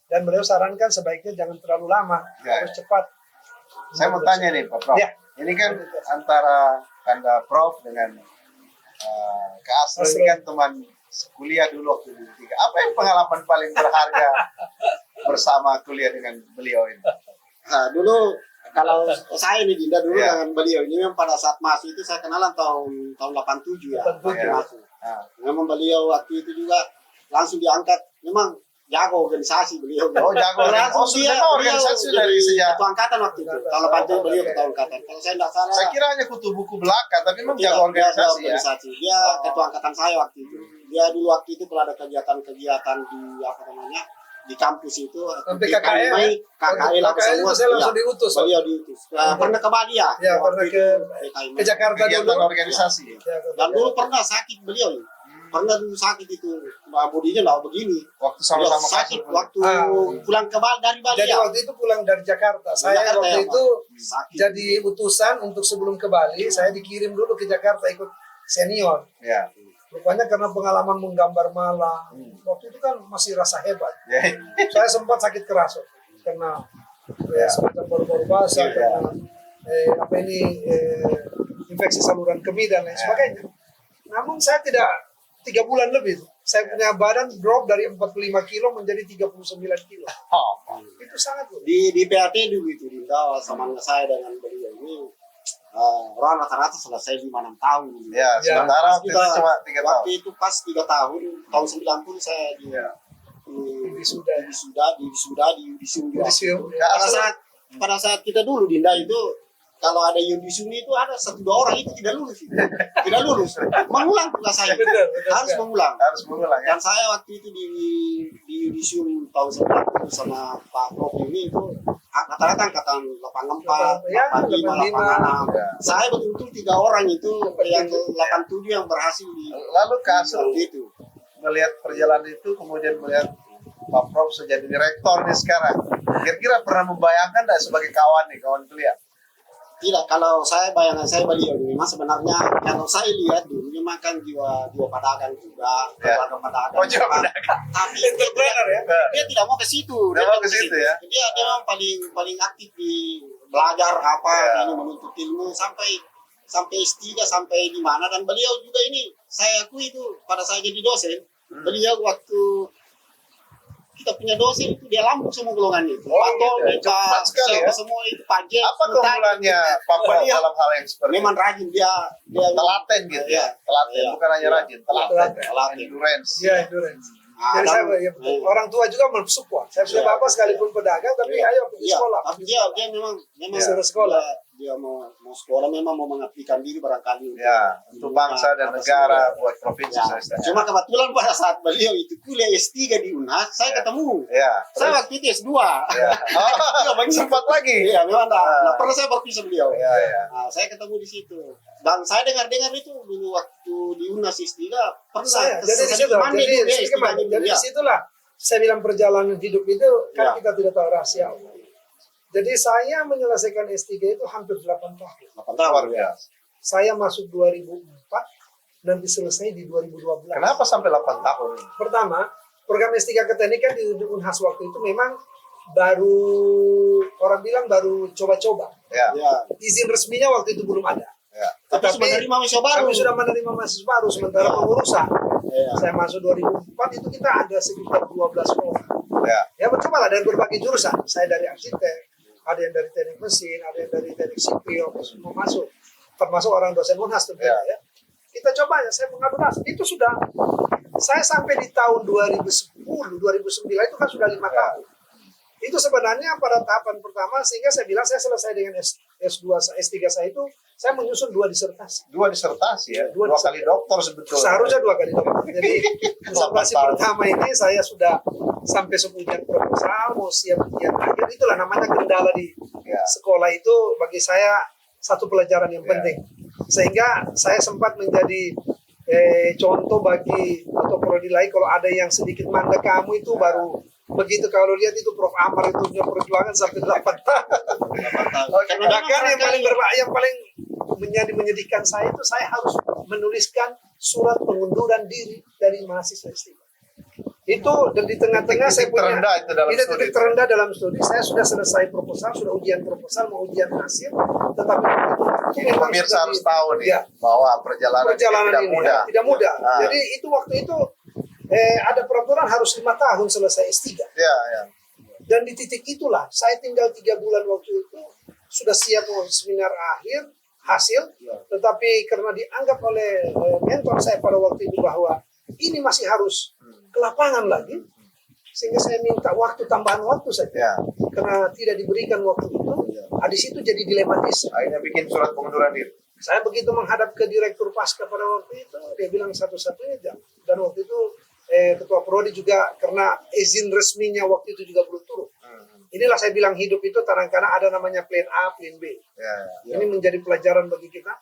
Dan beliau sarankan sebaiknya jangan terlalu lama, Ya. harus cepat. Saya mau tanya nih Pak Prof. Ya. Ini kan antara Anda Prof dengan Kak Asrul ini kan teman kuliah dulu waktu di tiga. Apa yang pengalaman paling berharga bersama kuliah dengan beliau ini? Nah, dulu kalau saya ini Dinda dulu Ya. dengan beliau ini memang pada saat masuk itu saya kenalan tahun 87 ya. 87. Masuk. Nah, Memang beliau waktu itu juga langsung diangkat, memang jago organisasi beliau. Oh, jago. Langsung Oh, sudah tahu organisasi dari sejak. ketua angkatan waktu itu. Kalau bantu beliau ketua angkatan. Kalau saya tidak salah. Saya kira hanya kutu buku belaka, tapi memang Tidak, jago dia organisasi ya. organisasi. Dia ketua angkatan saya waktu itu. Dia dulu waktu itu kalau ada kegiatan-kegiatan di apa namanya di kampus itu. Sampai KKL, KKL KKL apa itu semua. saya langsung Iya, diutus. beliau diutus. Pernah ke Bali ya? Ya, pernah Waktu ke itu, Ke Jakarta Kegiatan dulu. organisasi. Ya, Dan dulu pernah sakit beliau. Pernah dulu sakit itu. Bodinya lah begini. Waktu Beliau sama-sama sakit kasus. waktu pulang ke Bali dari Bali Jadi ya. waktu itu pulang dari Jakarta. Saya Jakarta waktu ya, itu Sakit. jadi utusan untuk sebelum ke Bali, saya dikirim dulu ke Jakarta ikut senior. Ya. Rupanya karena pengalaman menggambar malam, waktu itu kan masih rasa hebat. Ya. Saya sempat sakit keras waktu itu, karena semacam paru-paru basah, Iya. karena infeksi saluran kemih dan lain sebagainya. Namun saya tidak 3 bulan lebih. Saya punya badan drop dari 45 kilo menjadi 39 kilo. Oh. Itu sangat loh. Di PAT dulu itu Dinda sama saya dengan beliau ini orang rata-rata selesai 5-6 tahun. Ya, Ya. sementara waktu itu Kita- cuma 3 tahun. Waktu itu pas 3 tahun, tahun 90 saya di Ya. Wisuda. di Yudisium juga. Yudisium. Kak Pada Asrul, saat kita dulu Dinda itu kalau ada yudisium itu ada 1-2 orang itu tidak lulus. Tidak lulus. Mengulang tugas saya. Harus mengulang. Harus mengulang ya. Dan saya waktu itu di yudisium tahun 90 sama Pak Prof ini itu rata-rata angkatan 84, Ya, 85, 86. Ya. Saya betul-betul 3 orang itu yang 87 yang berhasil di Lalu Kak Asrul itu. melihat perjalanan itu, kemudian melihat Pak Prof sudah jadi direktor nih sekarang. Kira-kira pernah membayangkan tidak sebagai kawan nih, kawan kuliah? Tidak, kalau saya bayangan saya beliau memang sebenarnya kalau saya lihat dulu memang kan jiwa pedagang juga, Ya. keluarga pedagang. Oh, jiwa Pak. pedagang. Tapi Entrepreneur ya. dia tidak mau ke situ. Tidak mau ke situ ya. Dia memang paling aktif di belajar apa Ya. ini menuntut ilmu sampai S3 sampai di mana, dan beliau juga ini saya akui itu pada saya jadi dosen, beliau waktu kita punya dosen itu dia lambung semua golongan itu. Oh, gitu ya. Cepat sekali ya. Semua itu pajak. Apa keunggulannya Pak Prof Beliau dalam hal yang seperti memang itu? rajin dia Telaten gitu ya. Iya. Telaten, Iya. bukan hanya Iya. rajin, telaten. Telaten. Endurance. Ya, endurance. Jadi dan- saya, ya, betul. Orang tua juga mensupport. Saya punya Iya. bapak sekalipun pedagang, tapi ayo pergi Iya, sekolah. tapi dia memang Suruh sekolah. Dia mau sekolah, memang mau mengabdikan diri barangkali Ya, untuk bangsa dan negara, buat provinsi Ya. saya. Cuma kebetulan pada saat beliau itu kuliah S3 di UNAS, saya ketemu. Ya. Saya waktu itu S2. Ya. Oh, sempat lagi. Iya, memang nggak pernah saya berpisah beliau. Ya, ya. Nah, saya ketemu di situ. Dan saya dengar itu dulu waktu di UNAS S3 pernah. Saya jadi di situ. Mandi Jadi, dulu dia sedikit, Mas. S3 Jadi ya. disitulah saya bilang perjalanan hidup itu kan Ya. kita tidak tahu rahasia Allah. Jadi saya menyelesaikan S3 itu hampir 8 tahun. Luar biasa. Saya masuk 2004, nanti selesai di 2012. Kenapa sampai 8 tahun? Pertama, program S3 keteknikan di Unhas waktu itu memang baru, orang bilang baru coba-coba. Ya. Ya. Izin resminya waktu itu belum ada. Ya. Tapi Tetapi sudah menerima mahasiswa baru. kami sudah menerima mahasiswa baru, sementara pengurusan. Ya. Saya masuk 2004 itu kita ada sekitar 12 orang. Ya. Ya betul lah, dari berbagai jurusan. Saya dari arsitek, ada yang dari teknik mesin, ada yang dari teknik sipil, semua masuk. Termasuk orang dosen Unhas tentunya ya. Kita coba ya, saya mengadu nasib. Itu sudah, saya sampai di tahun 2010, 2009 itu kan sudah 5 tahun. Itu sebenarnya pada tahapan pertama, sehingga saya bilang saya selesai dengan S2, S3 saya itu, saya menyusun 2 disertasi. 2 disertasi ya. Dua 2 kali doktor sebetulnya. Seharusnya 2 kali dokter. Jadi disertasi 8 tahun. pertama ini saya sudah sampai ujian proposal, mau siap ujian akhir. Itulah namanya kendala di Ya. sekolah itu bagi saya satu pelajaran yang Ya. penting. Sehingga saya sempat menjadi contoh bagi atau prodi lain, kalau ada yang sedikit mandek kamu itu baru begitu. Kalau lihat itu Prof Amar itu punya perjuangan sampai 8 tahun. Oke, Bahkan yang paling menyedihkan saya itu saya harus menuliskan surat pengunduran diri dari mahasiswa S3. Itu dan di tengah-tengah saya Titik punya terendah itu dalam itu studi. titik terendah dalam studi. Saya sudah selesai proposal, sudah ujian proposal, mau ujian hasil, tetapi itu Ini memang pemirsa sudah harus tahu nih ya, bahwa perjalanan perjalanan tidak ini mudah. tidak mudah. Ah. Jadi itu waktu itu ada peraturan harus 5 tahun selesai S3. Ya, ya. Dan di titik itulah saya tinggal 3 bulan waktu itu sudah siap mau seminar akhir hasil, tetapi karena dianggap oleh mentor saya pada waktu itu bahwa ini masih harus ke lapangan lagi, sehingga saya minta tambahan waktu saja Ya. karena tidak diberikan waktu itu. Di situ jadi dilematis. Akhirnya bikin surat pengunduran diri. Saya begitu menghadap ke direktur pasca pada waktu itu, dia bilang satu-satunya jam. Dan waktu itu ketua prodi juga karena izin resminya waktu itu juga belum turun. Inilah saya bilang hidup itu kadang-kadang ada namanya plan A, plan B. Ya, ya. Ini menjadi pelajaran bagi kita.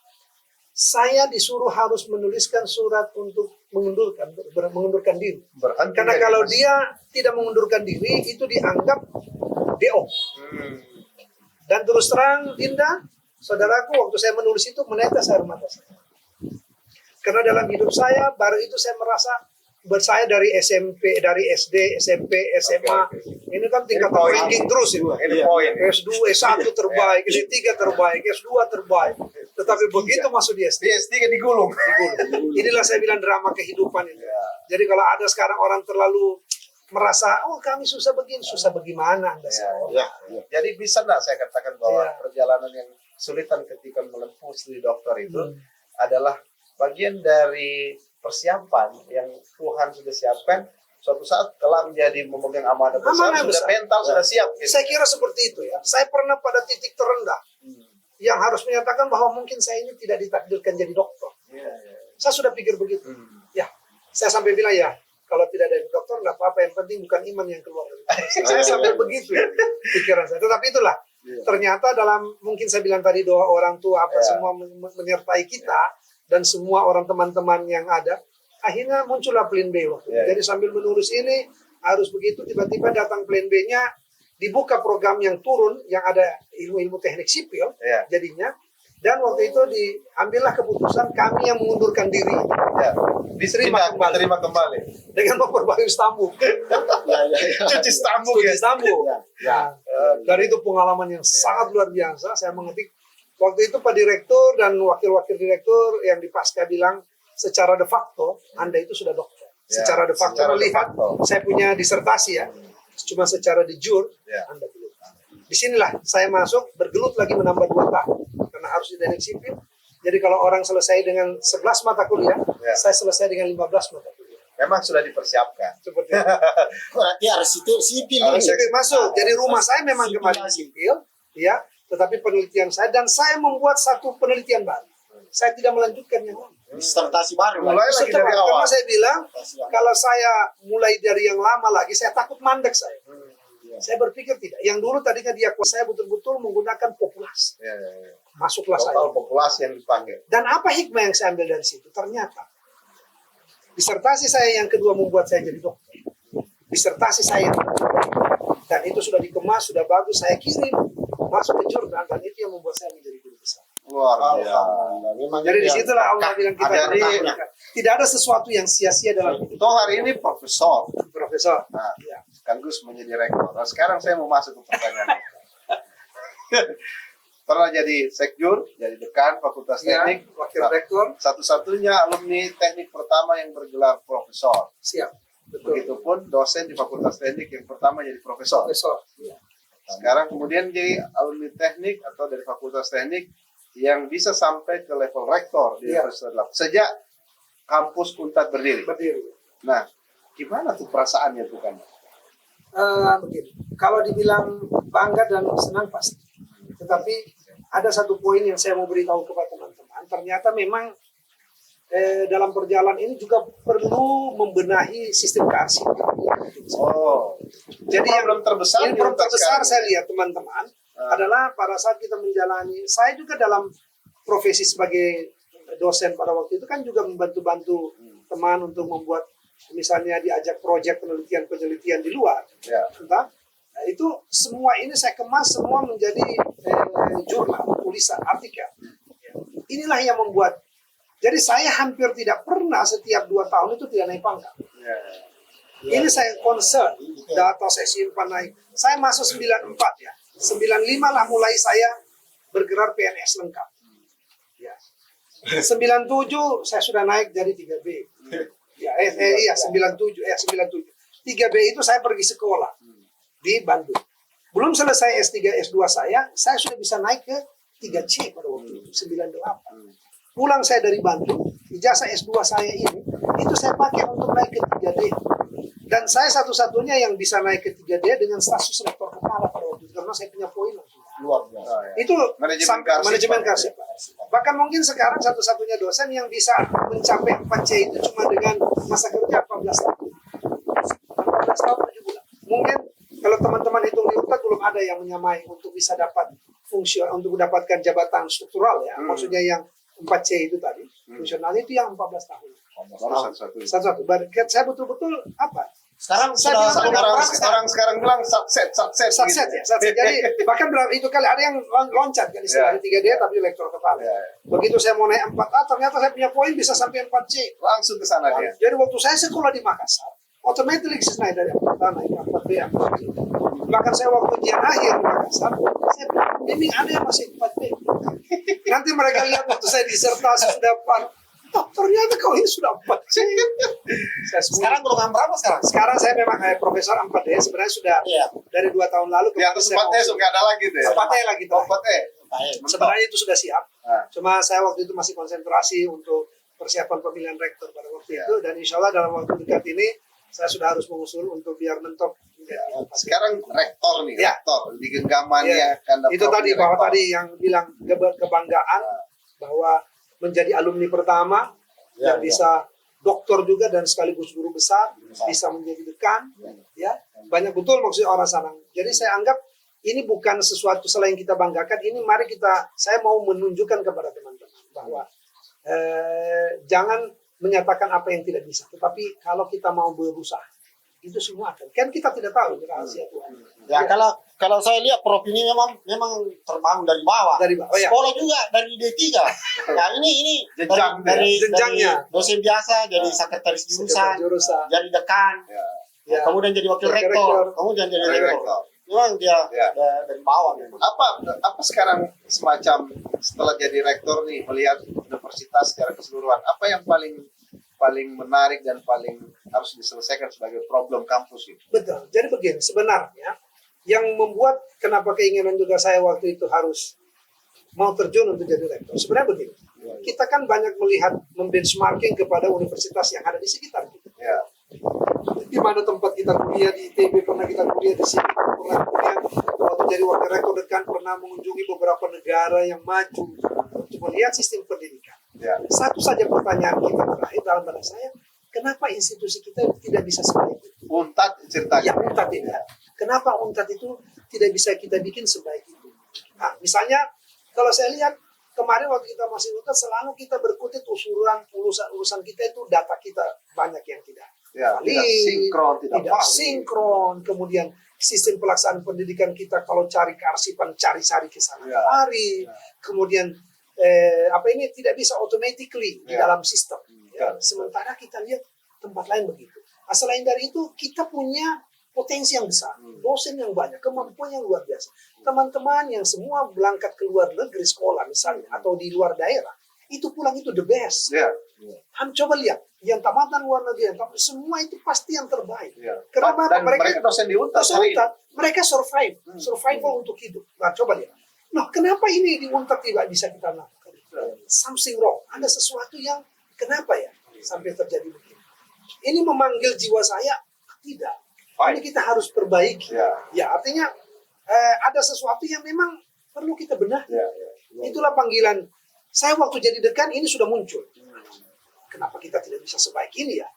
Saya disuruh harus menuliskan surat untuk mengundurkan diri. Berhenti Karena dari kalau mas- dia tidak mengundurkan diri itu dianggap DO. Hmm. Dan terus terang, Dinda, saudaraku, waktu saya menulis itu menetes air mata saya. Karena dalam hidup saya baru itu saya merasa saya dari SMP, dari SD, SMP, SMA, ini kan tingkatan Ini poin. ranking terus itu. Ini poin. S2, S1 terbaik, S3 terbaik, S2 terbaik. Tetapi begitu masuk di SD, DS3 digulung. inilah saya bilang drama kehidupan itu. Jadi kalau ada sekarang orang terlalu merasa, oh kami susah begini, susah bagaimana Anda sekolah. Ya, ya. Jadi bisa nggak saya katakan bahwa Ya. perjalanan yang kesulitan ketika menempuh studi doktor itu adalah bagian dari persiapan yang Tuhan sudah siapkan. Suatu saat kelak menjadi memegang amanah besar, Amanah sudah besar. mental, sudah siap. Gitu. Saya kira seperti itu ya. Saya pernah pada titik terendah. yang harus menyatakan bahwa mungkin saya ini tidak ditakdirkan jadi dokter. Iya, iya. Saya sudah pikir begitu. Hmm. Ya, saya sampai bilang ya, kalau tidak ada dokter nggak apa-apa, yang penting bukan iman yang keluar. Saya sampai begitu ya, pikiran saya. Tetapi itulah, Iya. ternyata dalam mungkin saya bilang tadi doa orang tua apa Iya. semua menyertai kita dan semua orang teman-teman yang ada, akhirnya muncullah plan B waktu itu. Iya. Jadi sambil menulis ini harus begitu, tiba-tiba datang plan B-nya, dibuka program yang turun yang ada ilmu-ilmu teknik sipil Iya. jadinya. Dan waktu itu diambillah keputusan kami yang mengundurkan diri Ya. Diterima kembali. Diterima kembali. dengan memperbarui stambuk. Cuci stambuk ya. Cuci stambuk. Ya. Dari itu pengalaman yang sangat luar biasa. Saya mengetik waktu itu Pak Direktur dan wakil-wakil direktur yang di Pasca bilang secara de facto Anda itu sudah dokter. Ya, Secara de facto secara de melihat facto. saya punya disertasi ya. Cuma secara de jure Ya. Anda belum. Disinilah saya masuk bergelut lagi menambah 2 tahun karena harus di teknik sipil. Jadi kalau orang selesai dengan 11 mata kuliah, Ya. saya selesai dengan 15 mata kuliah. Memang sudah dipersiapkan. Seperti itu. Berarti arsitek sipil ini. Sipil masuk. Jadi rumah saya memang Sipil kemarin lagi. sipil, ya. Tetapi penelitian saya dan saya membuat satu penelitian baru. Saya tidak melanjutkan yang lain. Disertasi baru. Mulai lagi dari Karena awal. saya bilang Disertasi baru. kalau saya mulai dari yang lama lagi, saya takut mandek saya. Saya berpikir tidak. Yang dulu tadinya dia saya betul-betul menggunakan populasi. Ya, ya, ya. Masuklah Total saya. populasi yang dipakai. Dan apa hikmah yang saya ambil dari situ? Ternyata disertasi saya yang kedua membuat saya jadi dokter. Disertasi saya yang kedua. Dan itu sudah dikemas, sudah bagus, saya kirim masuk ke jurnal dan itu yang membuat saya menjadi guru besar. Luar biasa. Alhamdulillah. Memang Jadi di itu situlah yang Allah bilang kita Jadi- bertahan. Tidak ada sesuatu yang sia-sia dalam hidup. Toh hari ini profesor. Profesor. Nah, Ya. sekaligus menjadi rektor. Nah, sekarang saya mau masuk ke pertanyaan. Pernah jadi sekjur, jadi dekan Fakultas Ya, Teknik. wakil Nah, rektor. satu-satunya alumni teknik pertama yang bergelar profesor. Siap. Betul. Begitupun dosen di Fakultas Teknik yang pertama jadi profesor. Profesor. Ya. Sekarang kemudian jadi alumni teknik atau dari Fakultas Teknik yang bisa sampai ke level rektor di Iya. Universitas Lampung. Sejak kampus Unpad berdiri. Berdiri. Nah, gimana tuh perasaannya tuh kan? Begini, kalau dibilang bangga dan senang pasti. Tetapi ada satu poin yang saya mau beritahu kepada teman-teman. Ternyata memang dalam perjalanan ini juga perlu membenahi sistem kearsipan. Oh, Jadi problem terbesar yang di problem Unpad terbesar sekarang. saya lihat teman-teman adalah pada saat kita menjalani, saya juga dalam profesi sebagai dosen pada waktu itu kan juga membantu-bantu teman untuk membuat misalnya diajak proyek penelitian di luar. Ya. Entah, nah, itu semua ini saya kemas semua menjadi jurnal, tulisan, artikel. Inilah yang membuat. Jadi saya hampir tidak pernah setiap 2 tahun itu tidak naik pangkat. Ya. Ini saya concern, data saya simpan naik. Saya masuk 94 ya. 95 lah mulai saya bergerak PNS lengkap. Ya. 97 saya sudah naik dari 3B. Ya, iya 97, 97. 3B itu saya pergi sekolah di Bandung. Belum selesai S3, S2 saya sudah bisa naik ke 3C pada waktu itu, 98. Pulang saya dari Bandung, ijazah S2 saya ini, itu saya pakai untuk naik ke 3D. Dan saya satu-satunya yang bisa naik ke 3D dengan status rektor kepala pada waktu itu, karena saya punya poin langsung. luar biasa. Oh, ya. Itu Manajemen kearsipan. manajemen kearsipan. Bahkan mungkin sekarang satu-satunya dosen yang bisa mencapai 4C itu cuma dengan masa kerja 14 tahun. 14 tahun 7 bulan. Mungkin kalau teman-teman hitung di Unpad belum ada yang menyamai untuk bisa dapat fungsi, untuk mendapatkan jabatan struktural ya. Maksudnya yang 4C itu tadi. Fungsional itu yang 14 tahun. Baru satu-satunya. Satu-satu. Saya betul-betul apa? Sekarang Saya sudah bilang Orang sekarang bilang satset Satset ya, satset. Jadi bahkan itu kali ada yang loncat kan istilahnya 3D tapi lektor kepala. Ya. Begitu saya mau naik 4A ternyata saya punya poin bisa sampai 4C. Langsung ke sana dia. Jadi waktu saya sekolah di Makassar, otomatis saya naik dari 4A naik ke 4B, 4C. Bahkan saya waktu ujian akhir di Makassar, saya bilang, bimbing ada yang masih 4B. Nanti mereka lihat waktu saya disertasi sudah 4. Oh, ternyata kau ini sudah 4C. Saya sekarang golongan berapa sekarang? sekarang saya memang profesor 4D, sebenarnya sudah Iya. dari 2 tahun lalu. Yang atas 4E suka ada lagi tuh ya. 4E lagi tuh. 4E. Sebenarnya itu sudah siap. Nah. Cuma saya waktu itu masih konsentrasi untuk persiapan pemilihan rektor pada waktu itu. Dan insya Allah dalam waktu dekat ini saya sudah harus mengusul untuk biar mentok. Sekarang rektor nih, Ya. rektor di genggamannya Ya. Kanda Itu Prof tadi ini bahwa rektor. tadi yang bilang kebanggaan bahwa menjadi alumni pertama Ya, yang bisa doktor juga dan sekaligus guru besar, bisa menjadi dekan, ya banyak betul maksudnya orang sana. Jadi saya anggap ini bukan sesuatu selain kita banggakan. Ini mari saya mau menunjukkan kepada teman-teman bahwa jangan menyatakan apa yang tidak bisa, tetapi kalau kita mau berusaha itu semua kan kita tidak tahu rahasia Tuhan. Ya, kalau saya lihat Prof ini memang terbangun dari bawah. Dari bawah, ya. Sekolah juga dari D3. Nah, ini Jenjang, dari jenjangnya. dosen biasa jadi sekretaris jurusan, Jurusan. jadi dekan, Ya. kemudian jadi wakil Wakil rektor, rektor. kemudian jadi Wakil rektor. rektor. Memang dia Ya. dari bawah memang. Apa sekarang semacam setelah jadi rektor nih melihat universitas secara keseluruhan, apa yang paling menarik dan paling harus diselesaikan sebagai problem kampus itu? Betul. Jadi begini, sebenarnya yang membuat kenapa keinginan juga saya waktu itu harus mau terjun untuk jadi rektor. Sebenarnya begini, kita kan banyak melihat membenchmarking kepada universitas yang ada di sekitar kita. Ya, Di mana tempat kita kuliah di ITB, pernah kita kuliah di sini, pernah kemudian waktu jadi wakil rektor dekan pernah mengunjungi beberapa negara yang maju untuk melihat sistem pendidikan. ya, Satu saja pertanyaan kita terakhir dalam benak saya, kenapa institusi kita tidak bisa sebaik itu? Untat ceritanya. Ya, UNTAD tidak. Kenapa UNTAD itu tidak bisa kita bikin sebaik itu? Nah, misalnya kalau saya lihat kemarin waktu kita masih UNTAD selalu kita berkutit urusan kita itu data kita banyak yang tidak Ya, tidak sinkron, tidak valid. sinkron. Kemudian sistem pelaksanaan pendidikan kita kalau cari kearsipan cari-cari ke sana Ya. hari. Kemudian ini tidak bisa automatically di Ya. dalam sistem. Ya. Sementara kita lihat tempat lain begitu. Nah, selain dari itu kita punya potensi yang besar, dosen yang banyak, kemampuan yang luar biasa. Teman-teman yang semua berangkat ke luar negeri sekolah misalnya atau di luar daerah, itu pulang itu the best. Ya, Coba lihat, yang tamatan luar negeri, semua itu pasti yang terbaik. ya. Kenapa? Dan mereka dosen di Untat hari ini. Mereka survival untuk hidup. Nah, coba lihat. Nah, kenapa ini di Untat tidak bisa kita lakukan? Something wrong. Ada sesuatu yang kenapa ya sampai terjadi begini? Ini memanggil jiwa saya? Tidak. Ini kita harus perbaiki. Ya, artinya ada sesuatu yang memang perlu kita benahi. Ya, Itulah panggilan. Saya waktu jadi dekan ini sudah muncul. Kenapa kita tidak bisa sebaik ini ya?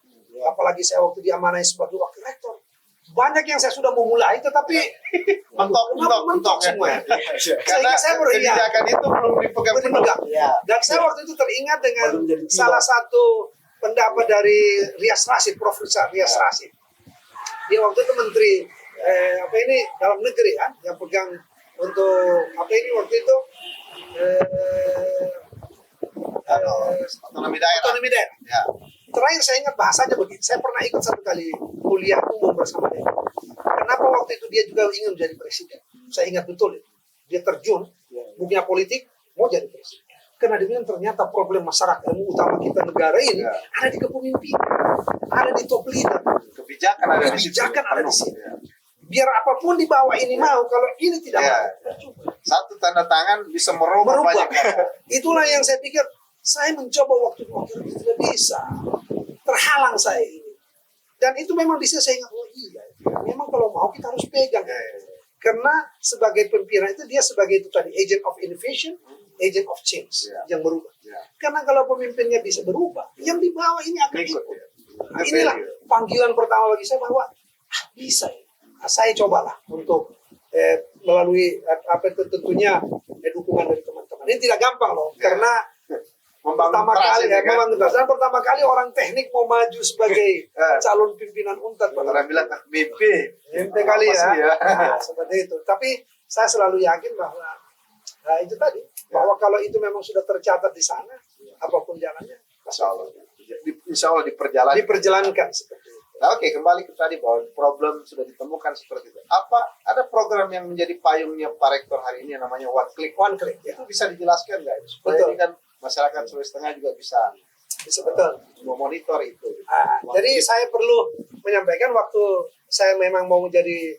Apalagi saya waktu diamanai sebagai wakil rektor. Banyak yang saya sudah memulai, tetapi mentok semua. Karena saya baru kebijakan itu belum dipegang penuh. Ya. Dan saya waktu itu teringat dengan Belum jadi pilot. salah satu pendapat dari Rias Rasid, Profesor Rias Rasid. Dia waktu itu menteri dalam negeri kan, yang pegang untuk waktu itu Otonomi daerah. otonomi daerah. Ya. Terakhir saya ingat bahasanya begini. Saya pernah ikut satu kali kuliah umum bersama dia. Kenapa waktu itu dia juga ingin menjadi presiden? Saya ingat betul itu. Dia terjun dunia politik mau jadi presiden. Karena dia bilang ternyata problem masyarakat utama kita negara ini ada di kepemimpinan, ada di top leader. Kebijakan ada di situ. Kebijakan ada di situ. Ya. Biar apapun di bawah ini mau, kalau ini tidak mau, percuma. Satu tanda tangan bisa merubah Berubah. banyak. Itulah yang saya pikir. Saya mencoba waktu itu tidak bisa, terhalang saya ini. Dan itu memang bisa saya ingat, oh iya, memang kalau mau kita harus pegang. Karena sebagai pimpinan itu dia sebagai itu tadi agent of innovation, agent of change yang berubah. Karena kalau pemimpinnya bisa berubah, yang di bawah ini akan ikut. Nah, inilah panggilan pertama bagi saya bahwa bisa. Nah, saya cobalah untuk melalui tentunya dukungan dari teman-teman. Ini tidak gampang loh, karena pertama kali dan pertama kali orang teknik mau maju sebagai calon pimpinan UNTAD. Orang bilang mimpi kali ya. Nah, seperti itu. Tapi saya selalu yakin bahwa itu tadi bahwa kalau itu memang sudah tercatat di sana, apapun jalannya, Insya Allah diperjalankan seperti itu. Nah, oke, kembali ke tadi bahwa problem sudah ditemukan seperti itu. Ada program yang menjadi payungnya Pak Rektor hari ini yang namanya One Click? One Click, ya. Itu bisa dijelaskan nggak? Supaya ini kan masyarakat Sulawesi Tengah juga bisa betul memonitor itu. Jadi saya perlu menyampaikan waktu saya memang mau menjadi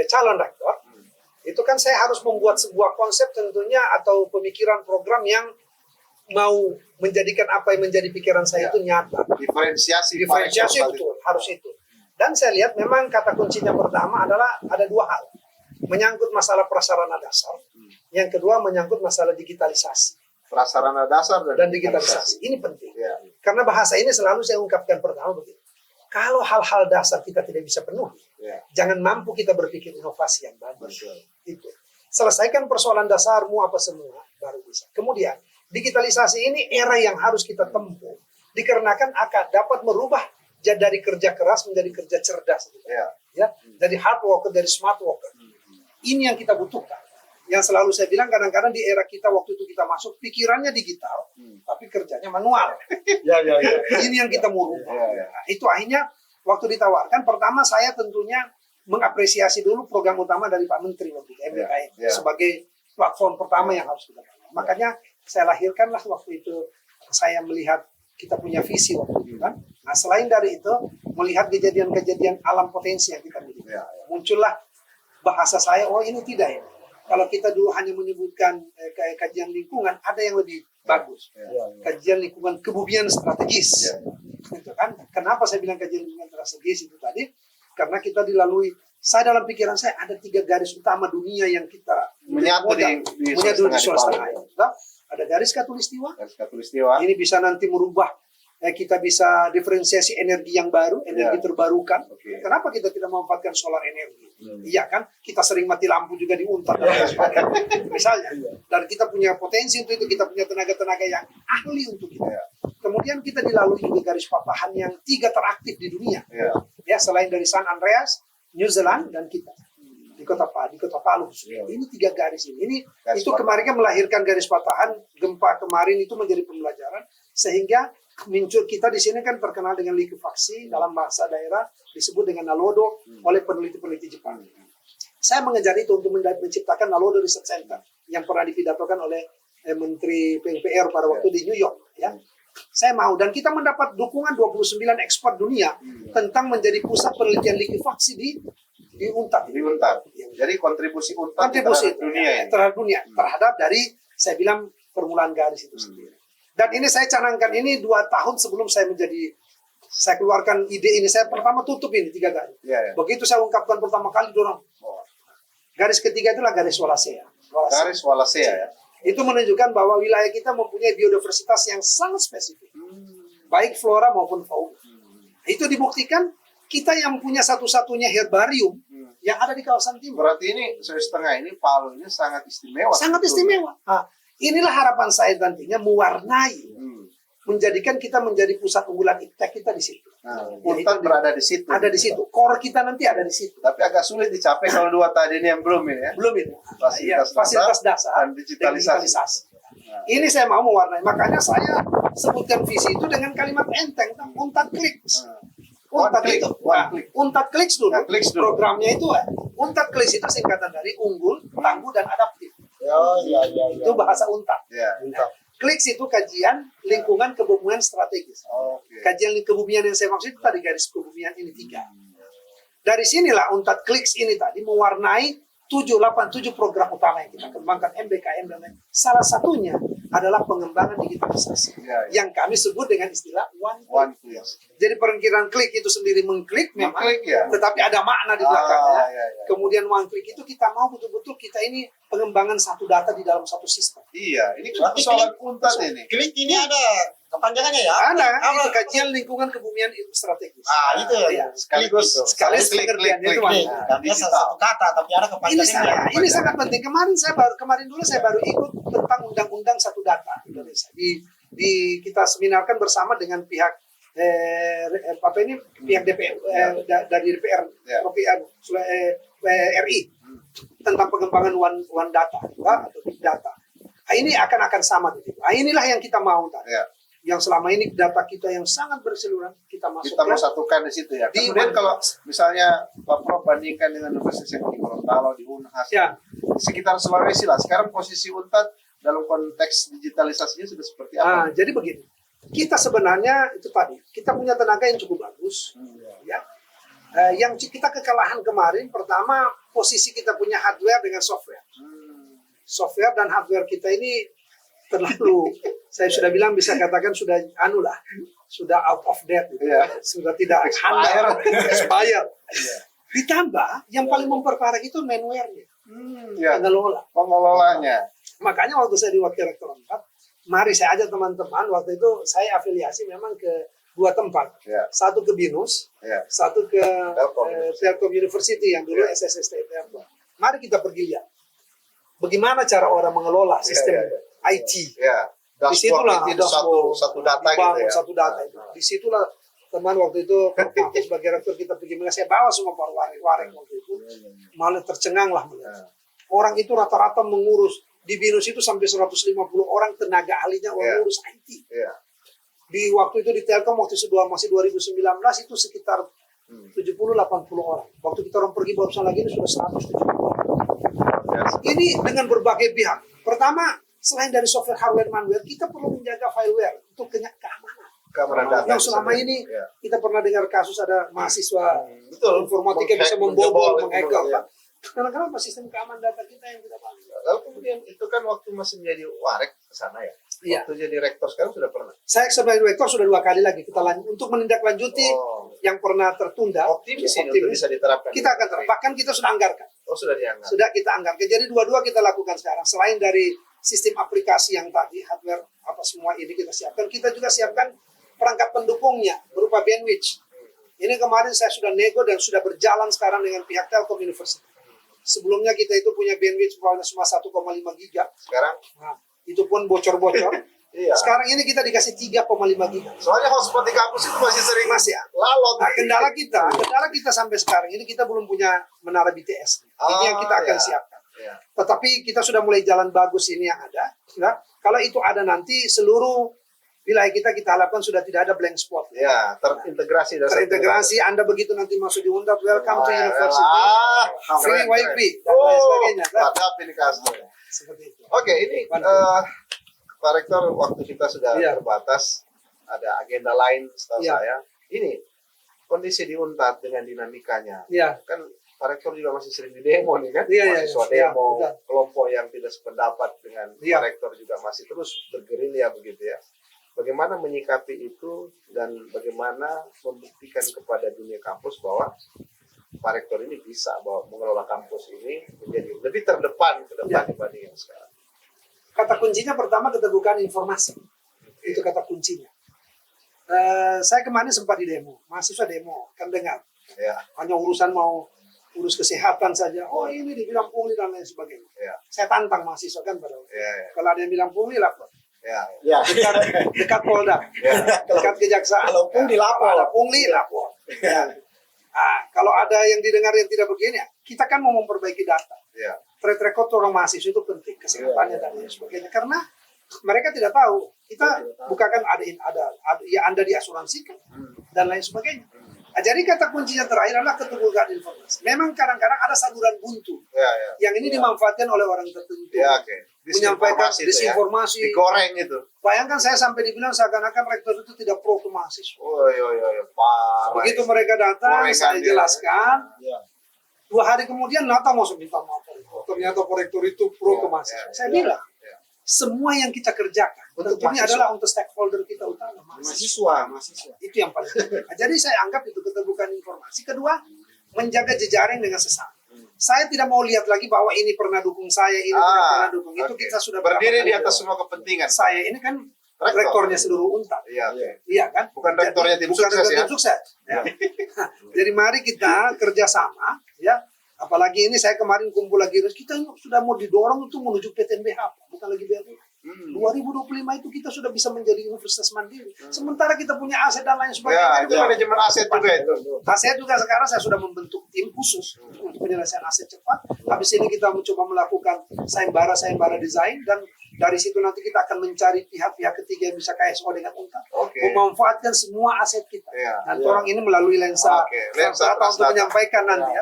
calon rektor, itu kan saya harus membuat sebuah konsep tentunya atau pemikiran program yang mau menjadikan apa yang menjadi pikiran saya itu nyata. Diferensiasi Diferensiasi Pak Eko betul, harus itu. Dan saya lihat memang kata kuncinya pertama adalah ada dua hal. Menyangkut masalah prasarana dasar. Yang kedua menyangkut masalah digitalisasi. prasarana dasar Dan digitalisasi. Ini penting. Ya. Karena bahasa ini selalu saya ungkapkan pertama begitu. Kalau hal-hal dasar kita tidak bisa penuhi, Ya. jangan mampu kita berpikir inovasi yang bagus. Betul. Itu. Selesaikan persoalan dasarmu apa semua, baru bisa. Kemudian, digitalisasi ini era yang harus kita tempuh. Dikarenakan akan dapat merubah dari kerja keras menjadi kerja cerdas. Ya. Ya, dari hard worker, dari smart worker. Ini yang kita butuhkan. Yang selalu saya bilang kadang-kadang di era kita waktu itu kita masuk, pikirannya digital, tapi kerjanya manual. Ya, ya, ya. Ini yang kita mau rubah. Ya, ya. Nah, itu akhirnya waktu ditawarkan, pertama saya tentunya mengapresiasi dulu program utama dari Pak Menteri waktu itu, MBKM, Ya. sebagai platform pertama yang harus kita bangun. Makanya saya lahirkanlah waktu itu, saya melihat kita punya visi waktu itu kan. Nah, selain dari itu, melihat kejadian-kejadian alam potensi yang kita miliki. Ya. Muncullah bahasa saya, oh ini tidak ya. Kalau kita dulu hanya menyebutkan kajian lingkungan, ada yang lebih bagus. Ya. Kajian lingkungan kebumian strategis. Ya. Gitu kan? Kenapa saya bilang kajian lingkungan strategis itu tadi? Karena kita dilalui, saya dalam pikiran saya ada 3 garis utama dunia yang kita Menyatu di Sulawesi Tengah. Ada garis khatulistiwa, Garis khatulistiwa. ini bisa nanti merubah, kita bisa diferensiasi energi yang baru, energi Ya. terbarukan. Oke. Kenapa kita tidak memanfaatkan solar energi? Iya kan, kita sering mati lampu juga di Untar dan lain sebagainya. Misalnya, dan kita punya potensi untuk itu, kita punya tenaga-tenaga yang ahli untuk itu. Ya. Kemudian kita dilalui juga garis papahan yang 3 teraktif di dunia. Ya. Ya, selain dari San Andreas, New Zealand, dan kita di kota Palu. Ya. Ini 3 garis ini. Garis Itu kemarin kan melahirkan garis patahan. Gempa kemarin itu menjadi pembelajaran sehingga muncul kita di sini kan terkenal dengan likuifaksi, dalam bahasa daerah disebut dengan nalodo oleh peneliti-peneliti Jepang. Saya mengejar itu untuk menciptakan Nalodo Research Center yang pernah dipidatokan oleh Menteri PUPR pada waktu di New York. Ya, saya mau, dan kita mendapat dukungan 29 ekspert dunia tentang menjadi pusat penelitian likuifaksi di Untar. Di Untar. Jadi kontribusi Untar Kontribusi terhadap dunia ya. terhadap dunia, terhadap dari saya bilang permulaan garis itu sendiri. Dan ini saya canangkan ini 2 tahun sebelum saya keluarkan ide ini. Saya pertama tutup ini 3 garis. Ya, ya. Begitu saya ungkapkan pertama kali dorong. Garis ketiga itulah garis Wallacea. Garis Wallacea ya. Itu menunjukkan bahwa wilayah kita mempunyai biodiversitas yang sangat spesifik. Baik flora maupun fauna. Itu dibuktikan kita yang punya satu-satunya herbarium yang ada di kawasan timur. Berarti ini Sulawesi Tengah ini Palu ini sangat istimewa. Sangat istimewa. Nah, inilah harapan saya nantinya mewarnai, menjadikan kita menjadi pusat unggulan iptek kita di situ. Nah, Yaitu Untar berada di situ. Ada di situ. Core kita nanti ada di situ. Tapi agak sulit dicapai kalau 2 tadi ini yang belum ini ya. Belum itu. Fasilitas dasar dan digitalisasi. Nah. Ini saya mau mewarnai. Makanya saya sebutkan visi itu dengan kalimat enteng, Untat Clicks. Untat One click. itu. One click. Untat Clicks dulu. Nah, clicks dulu. Programnya itu Untat Clicks itu singkatan dari unggul, tangguh, dan adaptif. Ya. Itu bahasa Untat. Ya. Clicks itu kajian lingkungan kebumian strategis. Oke. Kajian kebumian yang saya maksud itu tadi garis kebumian ini 3. Dari sinilah Untat Clicks ini tadi mewarnai 7 program utama yang kita kembangkan, MBKM dan lain. Salah satunya adalah pengembangan digitalisasi Ya. yang kami sebut dengan istilah one One click. click. Jadi perkiraan klik itu sendiri mengklik memang, Mengklik, ya. tetapi ada makna di belakangnya. Ya. Kemudian one click itu kita mau betul-betul kita ini pengembangan satu data di dalam satu sistem. Iya, ini Berarti persoalan Untar ini. Klik ini ada kepanjangannya ya? Ada Apa? itu kajian lingkungan kebumian strategis. Itu Iya. Sekaligus Sekaligus klik, pengertiannya klik, itu klik. mana. Tapi satu kata, tapi ada kepanjangannya. Ini sangat penting. Kemarin dulu saya baru ikut tentang undang-undang satu data Indonesia. Di kita seminarkan bersama dengan pihak pihak DPR dari DPR Ya. RI tentang pengembangan one data atau big data. Nah, ini akan sama gitu. Nah, inilah yang kita mau tadi. Ya. Yang selama ini data kita yang sangat berseliweran kita Kita masukkan. mau satukan di situ ya. Di Kemudian mana? kalau misalnya Pak Prof bandingkan dengan Universitas yang di Gorontalo, di Unhas, Ya. sekitar Sulawesi lah. Sekarang posisi Untar dalam konteks digitalisasinya sudah seperti apa? Nah, jadi begini. Kita sebenarnya itu tadi, kita punya tenaga yang cukup bagus. Ya. Yang kita kekalahan kemarin, pertama posisi kita punya hardware dengan software. Software dan hardware kita ini terlalu Saya sudah bilang bisa katakan sudah sudah out of date, gitu. Sudah tidak handal, expired. Ditambah yang paling memperparah itu manware-nya, Pengelolanya. Makanya waktu saya di Wakil Rektor 4, mari saya ajak teman-teman, waktu itu saya afiliasi memang ke 2 tempat. Satu ke BINUS, satu ke Telkom University yang dulu SSST Telkom. Mari kita pergi lihat bagaimana cara orang mengelola sistem IT. Disitulah itu satu data gitu ya. Satu data itu. Disitulah teman waktu itu sebagai rektor kita pergi, saya bawa semua para waring waktu itu, malah tercengang lah melihat. Orang itu rata-rata mengurus di BINUS itu sampai 150 orang tenaga ahlinya mengurus IT. Di waktu itu di Telkom waktu masih 2019 itu sekitar 70-80 orang. Waktu kita orang pergi barusan lagi ini sudah 170 orang. Ini dengan berbagai pihak. Pertama, selain dari software, hardware, malware, kita perlu menjaga fileware untuk keamanan data. Yang selama ini kita pernah dengar kasus ada mahasiswa informatika bisa membobol, menghacker. Kenapa sistem keamanan data kita yang tidak bagus? Lalu kemudian itu kan waktu masih menjadi warek ke sana ya. Waktu jadi rektor sekarang sudah pernah. Saya sebagai rektor sudah 2 kali lagi kita untuk menindaklanjuti yang pernah tertunda. Optimis ini bisa diterapkan. Kita akan terapkan. Bahkan kita sudah anggarkan. Sudah dianggarkan. Sudah kita anggarkan. Jadi dua-dua kita lakukan sekarang. Selain dari sistem aplikasi yang tadi, hardware apa semua ini kita siapkan, kita juga siapkan perangkat pendukungnya berupa bandwidth. Ini kemarin saya sudah nego dan sudah berjalan sekarang dengan pihak Telkom University. Sebelumnya kita itu punya bandwidth cuma 1,5 giga. Sekarang? Nah, itu pun bocor-bocor. Sekarang ini kita dikasih 3,5 giga. Soalnya hotspot di kampus itu masih sering lalot. Nah, kendala kita sampai sekarang ini kita belum punya menara BTS. Ini yang kita akan siapkan. Tetapi kita sudah mulai jalan bagus ini yang ada. Nah, kalau itu ada nanti seluruh wilayah kita harapkan sudah tidak ada blank spot. Terintegrasi. Terintegrasi. Anda begitu nanti masuk di Undap, welcome to university, free wifi dan lain sebagainya. Ada aplikasi. Seperti itu. Oke, ini Pak Rektor, waktu kita sudah terbatas, ada agenda lain setahu saya. Ini kondisi di Unpad dengan dinamikanya. Kan Pak Rektor juga masih sering di demo nih kan, mahasiswa demo, kelompok yang tidak sependapat dengan Pak Rektor juga masih terus bergerilya begitu ya. Bagaimana menyikapi itu dan bagaimana membuktikan kepada dunia kampus bahwa Pak Rektor ini bisa mengelola kampus ini menjadi lebih terdepan ke depan dibanding yang sekarang. Kata kuncinya pertama keterbukaan informasi. Itu kata kuncinya. Saya kemarin sempat di demo, mahasiswa demo, kan dengar. Hanya urusan mau urus kesehatan saja. Oh ini dibilang pungli dan lain sebagainya. Saya tantang mahasiswa kan pada kalau ada yang bilang pungli lapor. Dekat Polda, dekat Kejaksaan. Kalau pungli lapor. Ada pungli lapor. Kalau ada yang didengar yang tidak begini, kita kan mau memperbaiki data. Track record orang mahasiswa itu penting, kesehatannya dan lain sebagainya. Karena mereka tidak tahu, kita bukakan ada ya Anda diasuransikan dan lain sebagainya. Jadi kata kuncinya terakhir adalah keterbukaan informasi. Memang kadang-kadang ada saluran buntu yang ini dimanfaatkan oleh orang tertentu. Menyampaikan disinformasi, digoreng itu. Bayangkan saya sampai dibilang seakan-akan rektor itu tidak pro ke mahasiswa. Begitu mereka datang, saya jelaskan. 2 hari kemudian Nata mau minta maaf. Ternyata rektor itu pro ke mahasiswa. Saya bilang, semua yang kita kerjakan tentunya adalah untuk stakeholder kita utama, mahasiswa. Itu yang paling penting. Jadi saya anggap itu keterbukaan informasi. Kedua, menjaga jejaring dengan sesama. Saya tidak mau lihat lagi bahwa ini pernah dukung saya, ini tidak pernah dukung. Itu kita sudah berdiri di atas semua kepentingan. Saya ini kan rektornya seluruh Unpad. Iya kan? Bukan rektornya tim sukses ya. Jadi mari kita kerjasama ya. Apalagi ini saya kemarin kumpul lagi, kita sudah mau didorong untuk menuju PTNBH, bukan lagi BRI. 2025 itu kita sudah bisa menjadi universitas mandiri. Sementara kita punya aset dan lain sebagainya. Itu manajemen aset juga itu. Aset juga sekarang saya sudah membentuk tim khusus untuk penyelesaian aset cepat. Habis ini kita mencoba melakukan sayembara desain dan dari situ nanti kita akan mencari pihak-pihak ketiga yang bisa KSO dengan Unpad, memanfaatkan semua aset kita. Nanti orang ini melalui lensa data untuk menyampaikan nanti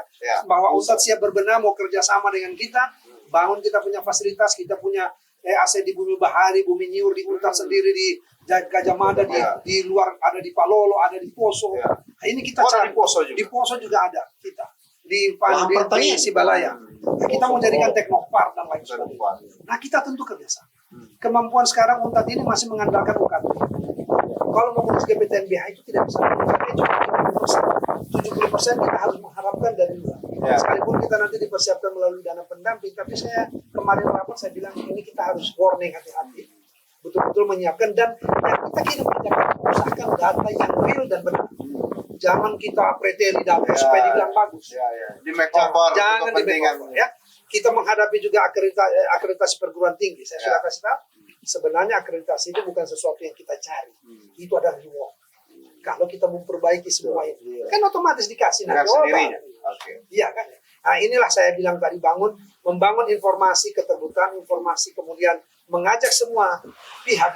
bahwa Unpad siap berbenah mau kerjasama dengan kita, bangun kita punya fasilitas, kita punya aset di Bumi Bahari, Bumi Nyur, di Unpad sendiri, di Gajah Mada, di luar ada di Palolo, ada di Poso. Nah, ini kita cari di Poso juga ada kita. Di Sibalaya. Nah, kita mau jadikan teknopark dan lain sebagainya. Nah, kita tentu kerjasama. kemampuan sekarang UNTAD ini masih mengandalkan UKT. Kalau mau menuju ke PTNBH itu tidak bisa sampai cuma 70% kita harus mengharapkan dari luar. Ya. Sekalipun kita nanti dipersiapkan melalui dana pendamping, tapi saya kemarin rapat saya bilang ini kita harus warning hati-hati, betul-betul menyiapkan, dan yang kita kirim ke Jakarta usahakan data yang real dan benar. Jangan kita preteli data supaya dibilang bagus. Di make over Jangan di kepentingan. ya. Kita menghadapi juga akreditasi perguruan tinggi. Saya sudah kasih tahu, sebenarnya akreditasi itu bukan sesuatu yang kita cari. Itu adalah reward. Kalau kita memperbaiki semua itu, kan otomatis dikasih Dengan nanti sendirinya. Iya kan? Nah, inilah saya bilang tadi membangun informasi keterbukaan, informasi, kemudian mengajak semua pihak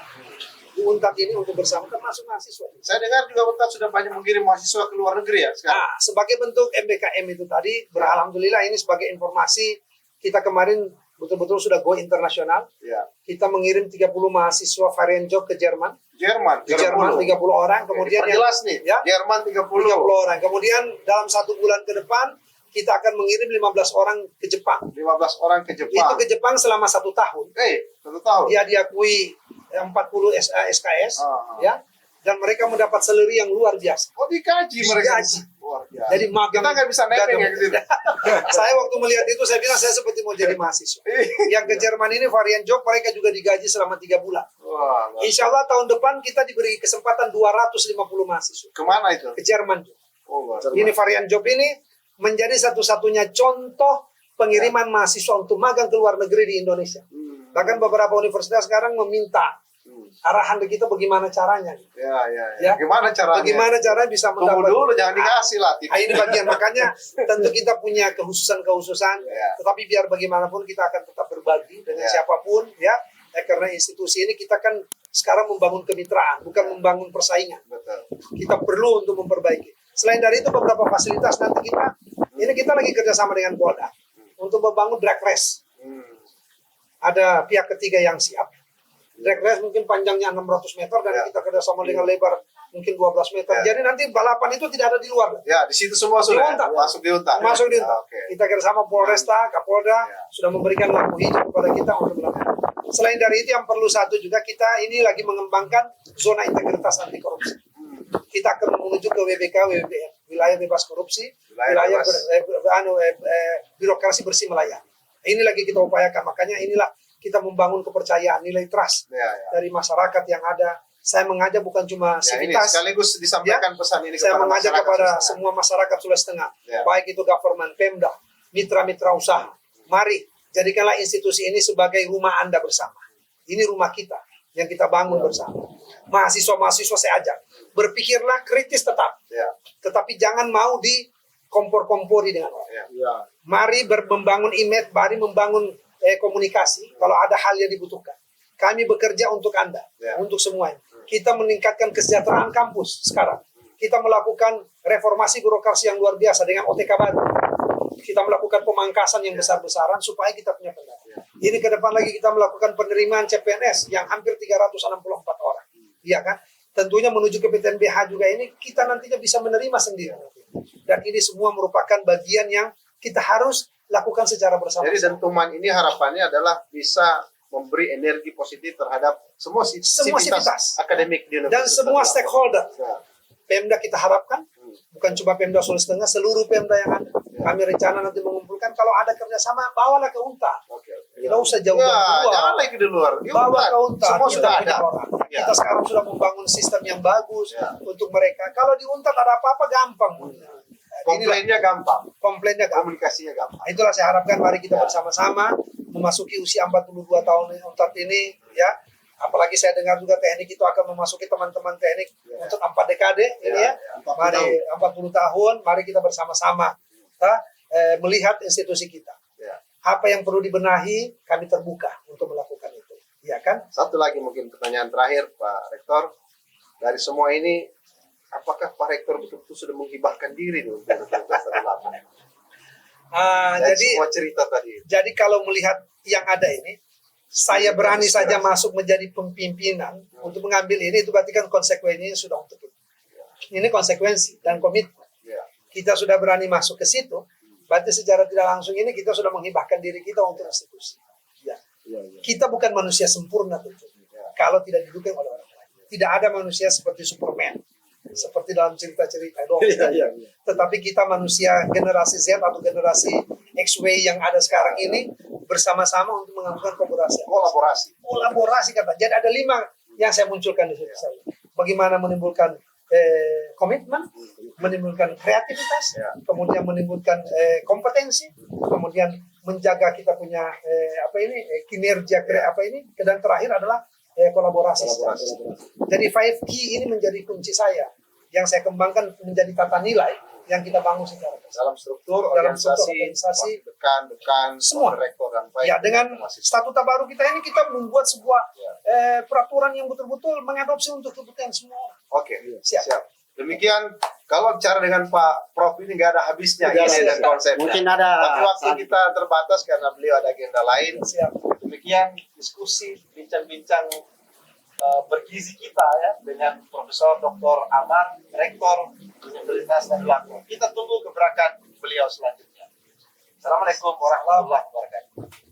di UNTAD ini untuk bersama, termasuk mahasiswa. Saya dengar juga UNTAD sudah banyak mengirim mahasiswa ke luar negeri ya sekarang. Nah, sebagai bentuk MBKM itu tadi, beralhamdulillah ini sebagai informasi, kita kemarin betul-betul sudah go internasional. Ya. Kita mengirim 30 mahasiswa varian job ke Jerman. Jerman Di Jerman 30 orang, kemudian jelas nih, ya, Jerman 30 orang. Kemudian dalam 1 bulan ke depan kita akan mengirim 15 orang ke Jepang. 15 orang ke Itu Jepang. ke Jepang selama 1 tahun. 1 tahun. Dia diakui 40 SKS, ya, dan mereka mendapat salary yang luar biasa. Oh, dikaji mereka. Digaji. Luar biasa. Jadi magang. Kita nggak bisa nebeng ya gitu. Saya waktu melihat itu saya bilang saya seperti mau jadi mahasiswa. Yang ke Jerman ini varian job mereka juga digaji selama 3 bulan. Wah, Insya Allah tahun depan kita diberi kesempatan 250 mahasiswa kemana itu? ke Jerman. Oh, luar Ini varian job ini menjadi satu-satunya contoh pengiriman mahasiswa untuk magang ke luar negeri di Indonesia. Bahkan beberapa universitas sekarang meminta arahan ke kita bagaimana caranya. Ya. Gimana caranya? Bagaimana caranya bisa Tunggu mendapat. dulu, jangan dikasih lah. Nah, ini bagian, makanya tentu kita punya kekhususan, Ya. tetapi biar bagaimanapun kita akan tetap berbagi dengan Ya. siapapun, ya. Karena institusi ini kita kan sekarang membangun kemitraan, bukan membangun persaingan. Betul. Kita perlu untuk memperbaiki. Selain dari itu beberapa fasilitas nanti kita lagi kerjasama dengan Polda untuk membangun drag race. Ada pihak ketiga yang siap. Drag race mungkin panjangnya 600 meter dan Ya. kita kerjasama dengan lebar mungkin 12 meter. Ya. Jadi nanti balapan itu tidak ada di luar. Ya, di situ semua sudah Di UNTAD. masuk di UNTAD. Masuk di UNTAD. Oke. Kita kerjasama Polresta, Kapolda Ya. sudah memberikan lampu hijau kepada kita untuk melakukan. Selain dari itu yang perlu satu juga kita ini lagi mengembangkan zona integritas anti korupsi. Kita akan menuju ke WBK, WBN, wilayah bebas korupsi, wilayah bebas. birokrasi bersih melayani. Ini lagi kita upayakan, makanya inilah kita membangun kepercayaan, nilai trust Ya. dari masyarakat yang ada. Saya mengajak bukan cuma Ya, ini sivitas, sekaligus disampaikan pesan ini saya kepada mengajak masyarakat kepada Sulawesi Tengah. semua masyarakat Sulawesi Tengah, Ya. baik itu government, Pemda, mitra-mitra usaha. Mari jadikanlah institusi ini sebagai rumah Anda bersama. Ini rumah kita yang kita bangun bersama. Mahasiswa-mahasiswa saya ajak, berpikirlah kritis tetap, Ya. tetapi jangan mau dikompor-kompori dengan orang. Ya. Mari membangun image, mari membangun komunikasi kalau ada hal yang dibutuhkan. Kami bekerja untuk Anda, Ya. untuk semuanya. Kita meningkatkan kesejahteraan kampus sekarang. Kita melakukan reformasi birokrasi yang luar biasa dengan OTK baru. Kita melakukan pemangkasan yang besar-besaran supaya kita punya pendanaan. Ini ke depan lagi kita melakukan penerimaan CPNS yang hampir 364 orang. Iya kan? Tentunya menuju ke PTNBH juga ini kita nantinya bisa menerima sendiri. Dan ini semua merupakan bagian yang kita harus lakukan secara bersama-sama. Jadi dentuman ini harapannya adalah bisa memberi energi positif terhadap semua sivitas akademik di dan Universitas semua Tadulako. stakeholder. Ya. Pemda kita harapkan, bukan cuma Pemda Sulawesi Tengah, seluruh Pemda yang ada. Kami rencana nanti mengumpulkan, kalau ada kerjasama, bawalah ke UNTAD. Oke. Tidak usah Ya, jauh-jauh. jangan lagi di luar. Di Bawa UNTAD. ke UNTAD, Semua kita sudah punya ada. orang. Ya. Kita sekarang sudah membangun sistem yang bagus Ya. untuk mereka. Kalau di UNTAD ada apa-apa, gampang. Komplainnya gampang, Komplainnya gampang. komunikasinya gampang. Nah, itulah saya harapkan mari kita bersama-sama memasuki usia 42 tahun UNTAD ini, ya. Apalagi saya dengar juga teknik itu akan memasuki teman-teman teknik untuk 4 dekade ini ya. 40 Mari 40 tahun, mari kita bersama-sama melihat institusi kita. Ya. Apa yang perlu dibenahi, kami terbuka untuk melakukan itu. Iya kan? Satu lagi mungkin pertanyaan terakhir Pak Rektor. Dari semua ini, apakah Pak Rektor betul-betul sudah menghibahkan diri nih untuk Universitas Tadulako? Dari Jadi semua cerita tadi. Jadi kalau melihat yang ada ini, saya berani saja masuk menjadi pimpinan untuk mengambil ini, itu berarti kan konsekuensinya sudah untuk itu. Ini konsekuensi dan komitmen. Ya. Kita sudah berani masuk ke situ, berarti secara tidak langsung ini kita sudah menghibahkan diri kita untuk institusi. Ya. Ya. kita bukan manusia sempurna tentu. Kalau tidak didukung oleh orang lain. Tidak ada manusia seperti Superman. Seperti dalam cerita-cerita dong. Tetapi kita manusia generasi Z atau generasi XY yang ada sekarang ini bersama-sama untuk melakukan kolaborasi kata. Jadi ada 5 yang saya munculkan di situ. Bagaimana menimbulkan komitmen, menimbulkan kreativitas, kemudian menimbulkan kompetensi, kemudian menjaga kita punya kinerja dan terakhir adalah kolaborasi. Jadi 5 key ini menjadi kunci saya yang saya kembangkan menjadi tata nilai yang kita bangun sekarang dalam struktur organisasi, dekan semua rektor dan ya dengan statuta baru kita ini kita membuat sebuah peraturan yang betul-betul mengadopsi untuk kebutuhan semua orang. Oke, siap. Demikian kalau bicara dengan Pak Prof ini nggak ada habisnya ide dan konsepnya. Mungkin ada. Tapi waktu kita terbatas karena beliau ada agenda lain. Siap. Demikian diskusi, bincang-bincang bergizi kita ya dengan Profesor Dr. Amar, Rektor Universitas Tadulako. Kita tunggu gebrakan beliau selanjutnya. Assalamualaikum warahmatullahi wabarakatuh.